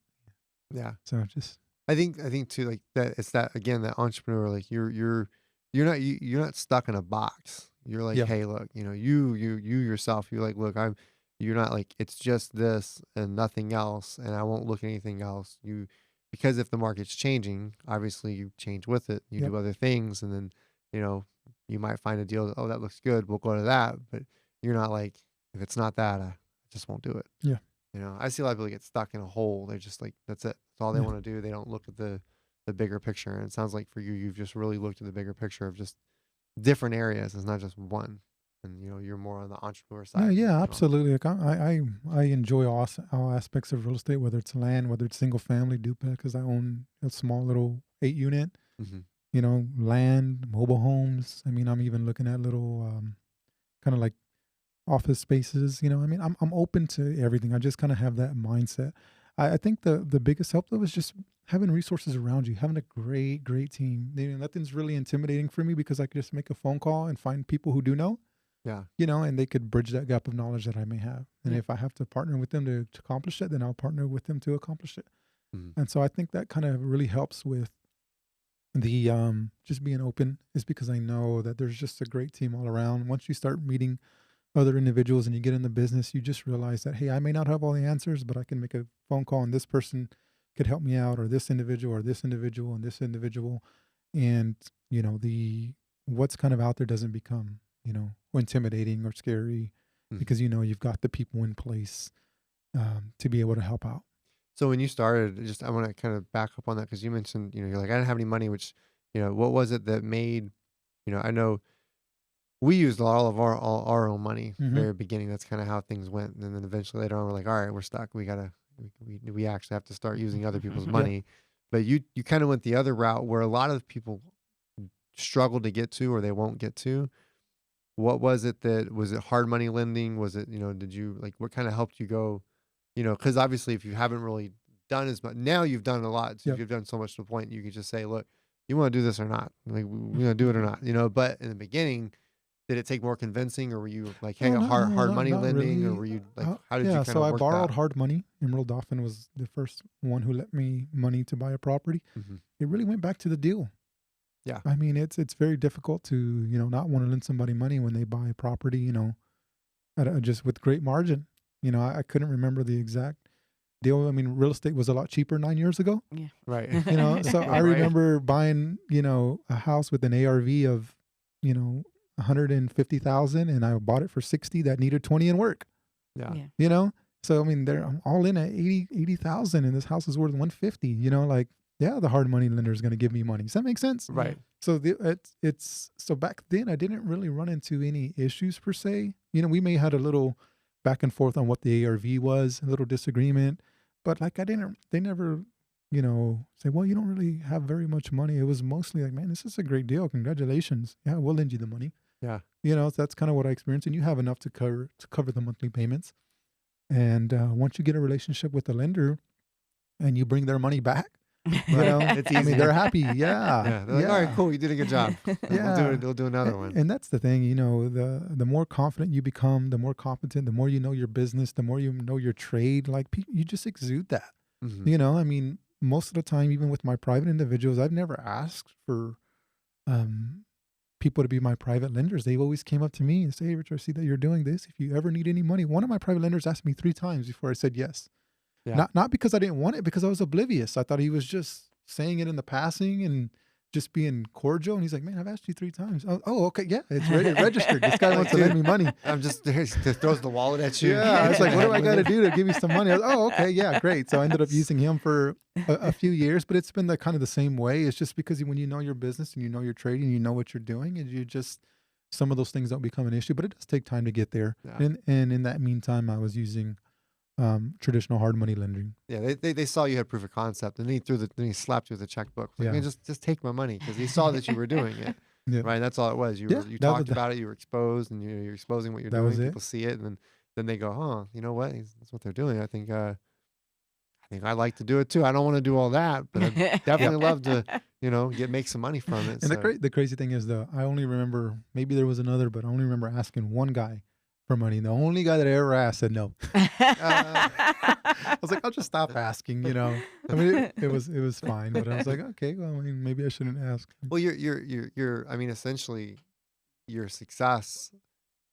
S1: Yeah.
S2: So just,
S1: I think too, like that, it's that, again, that entrepreneur, like you're not stuck in a box. You're like, hey, look, you yourself, you're like, look, you're not like, it's just this and nothing else. And I won't look at anything else. Because if the market's changing, obviously you change with it. You do other things. And then, you might find a deal. Oh, that looks good. We'll go to that. But you're not like, if it's not that, I just won't do it.
S2: Yeah.
S1: I see a lot of people get stuck in a hole. They're just like, that's it. That's all they want to do. They don't look at the bigger picture. And it sounds like for you, you've just really looked at the bigger picture of just different areas. It's not just one. And, you're more on the entrepreneur side.
S2: Yeah, absolutely. Like I enjoy all aspects of real estate, whether it's land, whether it's single family, duplex, because I own a small little 8-unit, land, mobile homes. I'm even looking at little kind of like office spaces. I'm open to everything. I just kind of have that mindset. I think the biggest help though is just having resources around you, having a great team. Nothing's really intimidating for me because I can just make a phone call and find people who do know.
S1: Yeah.
S2: And they could bridge that gap of knowledge that I may have. And if I have to partner with them to accomplish it, then I'll partner with them to accomplish it.
S1: Mhm.
S2: And so I think that kind of really helps with the just being open, is because I know that there's just a great team all around. Once you start meeting other individuals and you get in the business, you just realize that, hey, I may not have all the answers, but I can make a phone call and this person could help me out, or this individual, or this individual, and this individual. And, the what's kind of out there doesn't become, intimidating or scary,
S1: Mhm.
S2: because you've got the people in place to be able to help out.
S1: So when you started, just I want to kind of back up on that because you mentioned, you're like, I didn't have any money, which, what was it that made, I know we used all of all our own money
S2: Hmm.
S1: very beginning. That's kind of how things went. And then eventually later on, we're like, all right, we're stuck. We actually have to start using other people's
S2: Yeah.
S1: money. But you kind of went the other route where a lot of people struggle to get to, or they won't get to. What was it was it hard money lending? Was it, did you like, what kind of helped you go, because obviously if you haven't really done as much, now you've done a lot. So
S2: Yep.
S1: you've done so much to the point you can just say, look, you want to do this or not? Like, we're going to do it or not, but in the beginning, did it take more convincing, or were you like, hey,
S2: No,
S1: a
S2: not
S1: hard
S2: no,
S1: hard
S2: not
S1: money
S2: not
S1: lending, or
S2: really.
S1: were you like, how did you
S2: Yeah,
S1: kind
S2: so
S1: of
S2: I
S1: work that?
S2: borrowed hard money. Emerald Dolphin was the first one who lent me money to buy a property.
S1: Hmm.
S2: It really went back to the deal.
S1: Yeah.
S2: I mean, it's very difficult to, not want to lend somebody money when they buy a property, just with great margin. I couldn't remember the exact deal. I mean, real estate was a lot cheaper 9 years ago.
S3: Yeah.
S1: Right.
S2: So I
S1: Right.
S2: remember buying, a house with an ARV of, 150,000, and I bought it for 60 that needed 20 in work.
S1: Yeah.
S3: Yeah.
S2: So I mean, I'm all in at 80,000, and this house is worth 150. Like, yeah, the hard money lender is going to give me money. Does that make sense?
S1: Right.
S2: So it's so back then I didn't really run into any issues per se. We may had a little back and forth on what the ARV was, a little disagreement, but like they never, say, well, you don't really have very much money. It was mostly like, man, this is a great deal. Congratulations. Yeah, we'll lend you the money.
S1: Yeah.
S2: So that's kind of what I experienced, and you have enough to cover the monthly payments. And once you get a relationship with the lender and you bring their money back,
S1: It's
S2: I mean,
S1: easy.
S2: they're happy.
S1: Yeah.
S2: Yeah.
S1: They're like, all right, cool. You did a good job.
S2: Yeah.
S1: We'll do another one.
S2: And that's the thing, the more confident you become, the more competent, the more you know your business, the more you know your trade, like you just exude that.
S1: Hmm.
S2: I mean, most of the time, even with my private individuals, I've never asked for um, people to be my private lenders. They always came up to me and say, hey, Rich, I see that you're doing this. If you ever need any money, one of my private lenders asked me 3 times before I said yes.
S1: Yeah.
S2: Not because I didn't want it, because I was oblivious. I thought he was just saying it in the passing and just being cordial. And he's like, man, I've asked you 3 times. Oh, okay. Yeah, it's registered. This guy wants to lend me money.
S1: I'm just throws the wallet at you.
S2: Yeah. It's like, what do I got to do to give you some money? I was, oh, okay. Yeah, great. So I ended up using him for a few years, but it's been the kind of the same way. It's just because when you know your business and you know your trading, you know what you're doing, and you just, some of those things don't become an issue, but it does take time to get there.
S1: Yeah.
S2: And in that meantime, I was using traditional hard money lending.
S1: Yeah, they saw you had proof of concept, and then he slapped you with a checkbook. Like,
S2: Yeah.
S1: man, just take my money, because he saw that you were doing it.
S2: Yeah.
S1: Right. That's all it was. You
S2: Yeah,
S1: you
S2: that was
S1: talked about it. You were exposed, and you're exposing what you're
S2: That
S1: doing.
S2: was it.
S1: People see it, and then they go, huh, you know what? That's what they're doing. I think I'd like to do it too. I don't want to do all that, but I definitely love to, make some money from it.
S2: And
S1: So.
S2: the crazy thing is, though, I only remember, maybe there was another, but I only remember asking one guy for money. And the only guy that I ever asked said no. I was like, I'll just stop asking. I mean, it was fine, but I was like, okay, well, I mean, maybe I shouldn't ask.
S1: Well, I mean, essentially, your success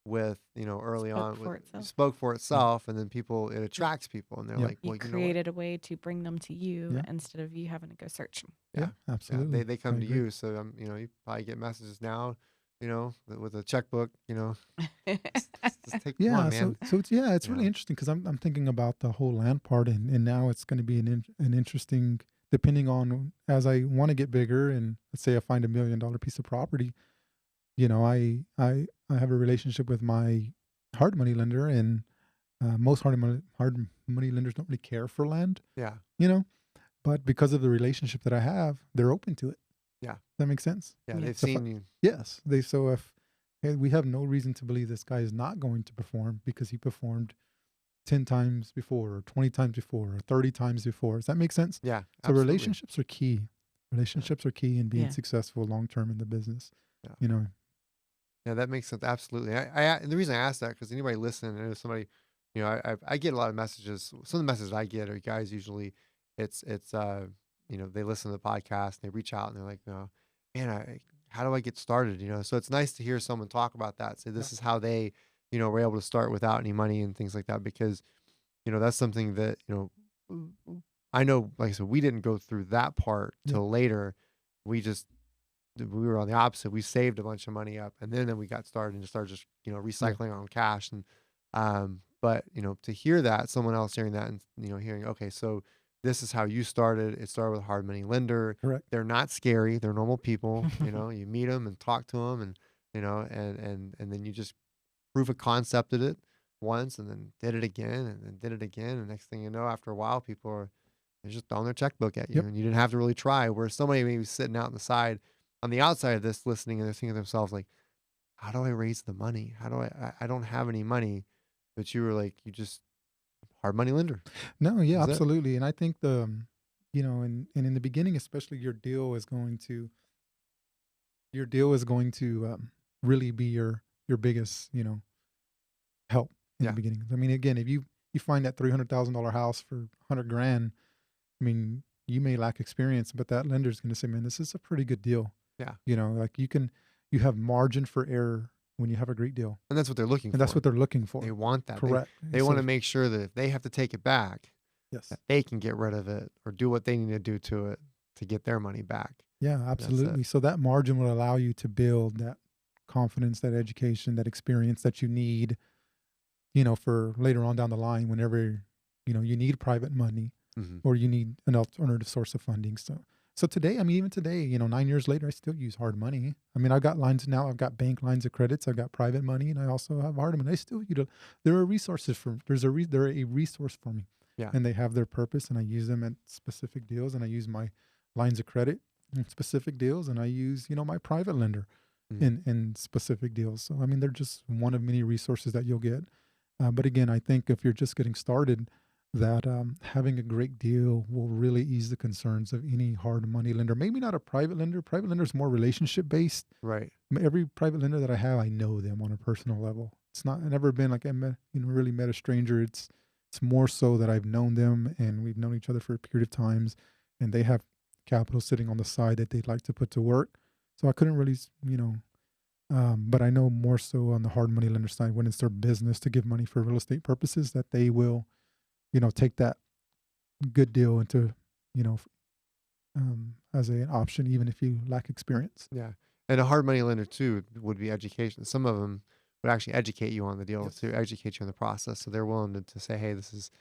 S1: with, early
S3: Spoke
S1: on
S3: for itself.
S1: spoke for itself, and then it attracts people, and they're
S2: Yeah.
S1: like,
S3: You
S1: well, you know what?
S3: created a way to bring them to you
S2: Yeah.
S3: instead of you having to go search them.
S2: Yeah,
S1: Yeah,
S2: absolutely.
S1: they come
S2: I
S1: to
S2: agree.
S1: you. So you probably get messages now, with a checkbook, just take come
S2: Yeah,
S1: on, man.
S2: so it's really
S1: Yeah.
S2: interesting, because I'm thinking about the whole land part, and now it's going to be an interesting, depending on, as I want to get bigger, and let's say I find $1 million piece of property, I have a relationship with my hard money lender, and most hard money lenders don't really care for land,
S1: Yeah,
S2: but because of the relationship that I have, they're open to it.
S1: yeah,
S2: That makes sense.
S1: yeah.
S3: Yeah.
S1: They've
S2: So
S1: seen you.
S2: Yes, so if, hey, we have no reason to believe this guy is not going to perform because he performed 10 times before, or 20 times before, or 30 times before. Does that make sense?
S1: Yeah,
S2: So
S1: absolutely.
S2: relationships are key. Relationships are key in being
S3: Yeah.
S2: successful long term in the business.
S1: Yeah. Yeah, that makes sense. Absolutely. And the reason I asked that, because anybody listening, and if somebody, I get a lot of messages. Some of the messages I get are guys usually it's they listen to the podcast and they reach out and they're like, man, how do I get started? So it's nice to hear someone talk about that. Say this is how they, were able to start without any money and things like that, because, that's something that, I know, like I said, we didn't go through that part
S2: Yeah.
S1: till later. We were on the opposite. We saved a bunch of money up, and then we got started and just started just, recycling our own cash. And, but, to hear that, someone else hearing that and, hearing, okay, so this is how you started. It started with a hard money lender.
S2: Correct.
S1: They're not scary. They're normal people. You meet them and talk to them, and, and then you just proof of concepted it once, and then did it again, and then did it again. And next thing you know, after a while, they're just throwing their checkbook at you,
S2: Yep.
S1: and you didn't have to really try. Where somebody maybe sitting out on the side, on the outside of this, listening, and they're thinking to themselves like, how do I raise the money? How do I don't have any money. But you were like, you just hard money lender.
S2: No, yeah,
S1: Is it?
S2: absolutely. And I think and in the beginning, especially your deal is going to really be your biggest, help in
S1: Yeah.
S2: the beginning. I mean, again, if you find that $300,000 house for $100,000, I mean, you may lack experience, but that lender's going to say, man, this is a pretty good deal.
S1: Yeah.
S2: Like you have margin for error when you have a great deal.
S1: And that's what they're looking for.
S2: And that's what they're looking for.
S1: They want that.
S2: Correct.
S1: They want to make sure that if they have to take it back,
S2: yes,
S1: that they can get rid of it or do what they need to do to it to get their money back.
S2: Yeah, absolutely. So that margin will allow you to build that confidence, that education, that experience that you need, for later on down the line, whenever, you need private money or you need an alternative source of funding. So today, I mean, even today, 9 years later, I still use hard money. I mean, I've got lines now. I've got bank lines of credits. I've got private money, and I also have hard money. I still, there are resources they're a resource for me.
S1: Yeah.
S2: And they have their purpose, and I use them at specific deals, and I use my lines of credit in specific deals, and I use, my private lender in specific deals. So, I mean, they're just one of many resources that you'll get. But again, I think if you're just getting started, that having a great deal will really ease the concerns of any hard money lender. Maybe not a private lender. Private lender is more relationship based.
S1: Right.
S2: Every private lender that I have, I know them on a personal level. It's not, I've never been like really met a stranger. It's more so that I've known them and we've known each other for a period of times, and they have capital sitting on the side that they'd like to put to work. So I couldn't really, but I know more so on the hard money lender side, when it's their business to give money for real estate purposes, that they will, take that good deal into, as an option, even if you lack experience.
S1: Yeah. And a hard money lender too would be education. Some of them would actually educate you on the deal,
S2: Yes.
S1: to educate you on the process. So they're willing to say, hey, this is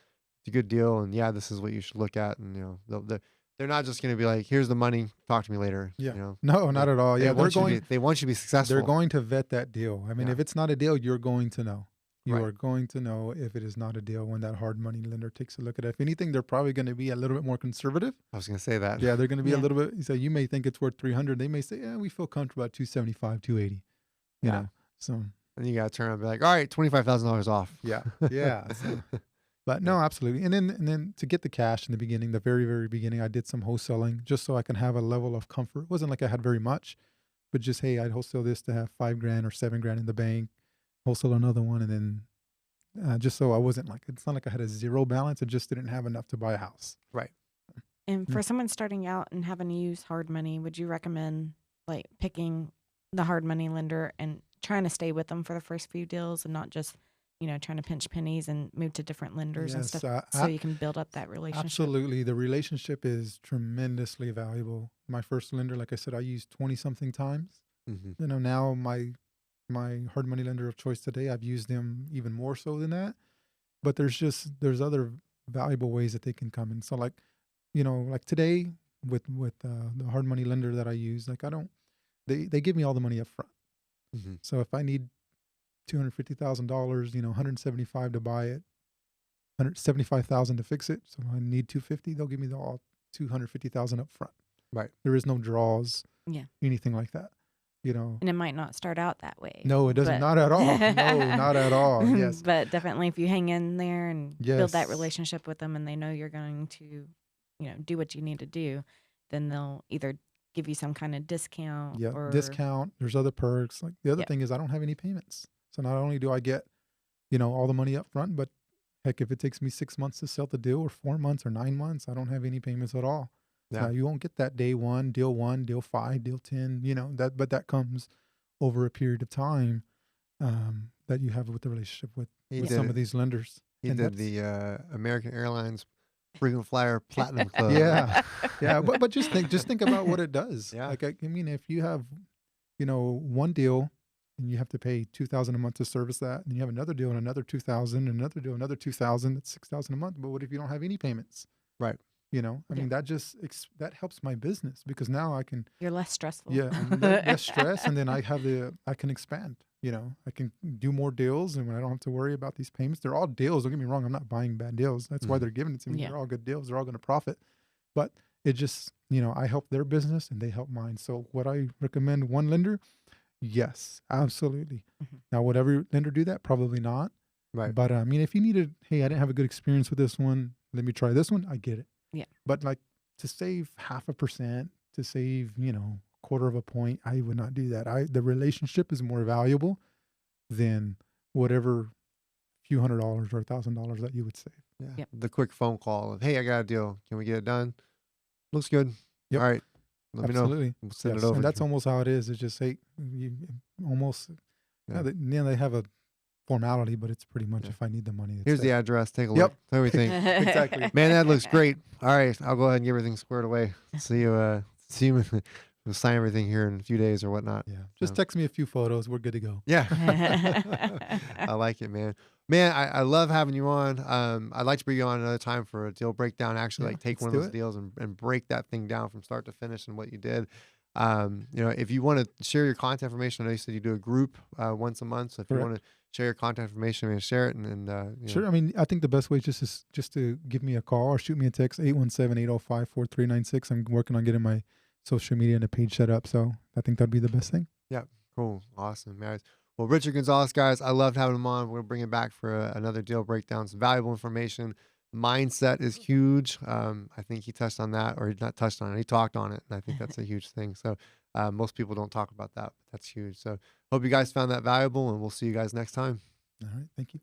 S1: a good deal. And yeah, this is what you should look at. And, they're not just going to be like, here's the money, talk to me later.
S2: Yeah. No, not at all. Yeah.
S1: They want you to be successful.
S2: They're going to vet that deal. I mean, if it's not a deal, you're going to know. You
S1: Right.
S2: are going to know if it is not a deal when that hard money lender takes a look at it. If anything, they're probably going to be a little bit more conservative.
S1: I was going to say that.
S2: Yeah, they're going to be a
S3: Yeah.
S2: little bit. So you may think it's worth 300. They may say, yeah, we feel comfortable at 275, 280. You
S1: Yeah.
S2: know. So
S1: And you got to turn around and be like, all right, $25,000 off.
S2: yeah. So, but no, absolutely. And then to get the cash in the beginning, the very, very beginning, I did some wholesaling just so I can have a level of comfort. It wasn't like I had very much, but just, hey, I'd wholesale this to have $5,000 or $7,000 in the bank, wholesale another one, and then just so I wasn't like, it's not like I had a zero balance. I just didn't have enough to buy a house.
S1: Right.
S3: And for someone starting out and having to use hard money, would you recommend like picking the hard money lender and trying to stay with them for the first few deals and not just, trying to pinch pennies and move to different lenders and
S2: Yes,
S3: stuff so you can build up that relationship?
S2: Absolutely. The relationship is tremendously valuable. My first lender, like I said, I used 20 something times.
S1: Mm-hmm.
S2: Now my hard money lender of choice today, I've used them even more so than that. But there's other valuable ways that they can come in. So like today with the hard money lender that I use, like they give me all the money up front.
S1: Mm-hmm.
S2: So if I need $250,000, $175 to buy it, $175,000 to fix it. So I need $250. They'll give me all $250,000 up front.
S1: Right.
S2: There is no draws.
S3: Yeah.
S2: Anything like that.
S3: And it might not start out that way.
S2: No, it doesn't. Not at all. No, not at all. Yes.
S3: But definitely if you hang in there and build that
S2: Yes.
S3: relationship with them and they know you're going to, do what you need to do, then they'll either give you some kind of discount
S2: Yeah.
S3: or
S2: Discount. There's other perks. Like the other
S3: Yep.
S2: thing is I don't have any payments. So not only do I get, all the money up front, but Heck, if it takes me 6 months to sell the deal, or 4 months or 9 months, I don't have any payments at all.
S1: Yeah.
S2: You won't get that day one, deal 5, deal 10, but that comes over a period of time that you have with the relationship with some of these lenders.
S1: He
S2: And
S1: did the American Airlines frequent flyer platinum club.
S2: Yeah, yeah. But just think about what it does.
S1: Yeah.
S2: Like, I mean, if you have, one deal and you have to pay $2,000 a month to service that, and you have another deal and another 2,000, another deal, another 2,000, that's 6,000 a month. But what if you don't have any payments?
S1: Right.
S2: I mean, that helps my business, because now I can,
S3: You're less stressful.
S2: I'm less stress, and then I can expand. I can do more deals, and when I don't have to worry about these payments, they're all deals. Don't get me wrong, I'm not buying bad deals. That's why they're giving it to me.
S3: Yeah.
S2: They're all good deals. They're all going to profit. But it just, I help their business and they help mine. So would I recommend one lender? Yes, absolutely. Now, would every lender do that? Probably not.
S1: Right.
S2: But I mean, if you needed, hey, I didn't have a good experience with this one, let me try this one, I get it.
S3: Yeah.
S2: But like, to save 0.5%, to save, quarter of a point, I would not do that. The relationship is more valuable than whatever few $100s or $1,000 that you would save.
S1: Yeah.
S3: Yep.
S1: The quick phone call of, hey, I got a deal. Can we get it done? Looks good.
S2: Yep.
S1: All right. Let me know.
S2: Absolutely.
S1: We'll send
S2: Yes,
S1: it over.
S2: and that's almost how it is. It's just, hey, you almost,
S1: Yeah.
S2: they have a formality, but it's pretty much,
S1: Yeah.
S2: if I need the money.
S1: Here's the address. Take a look.
S2: Yep.
S1: Tell me what you think.
S2: Exactly.
S1: Man, that looks great. All right. I'll go ahead and get everything squared away. See you. We'll sign everything here in a few days or whatnot.
S2: Yeah. Just
S1: So.
S2: text me a few photos. We're good to go.
S1: Yeah. I like it, man. Man, I love having you on. I'd like to bring you on another time for a deal breakdown. Actually,
S2: Yeah,
S1: like take
S2: let's
S1: one of
S2: do
S1: those
S2: it.
S1: deals and break that thing down from start to finish and what you did. If you want to share your contact information, I know you said you do a group once a month. So if you want to share your contact information, I'm going to share it.
S2: Sure. I mean, I think the best way is just to give me a call or shoot me a text, 817-805-4396. I'm working on getting my social media and a page set up. So I think that'd be the best thing.
S1: Yeah. Cool. Awesome, guys. Well, Richard Gonzales, guys, I loved having him on. We're going to bring him back for another deal breakdown. Some valuable information. Mindset is huge. I think he touched on that, or he not touched on it. He talked on it, and I think that's a huge thing. So most people don't talk about that, but that's huge. So hope you guys found that valuable, and we'll see you guys next time.
S2: All right. Thank you.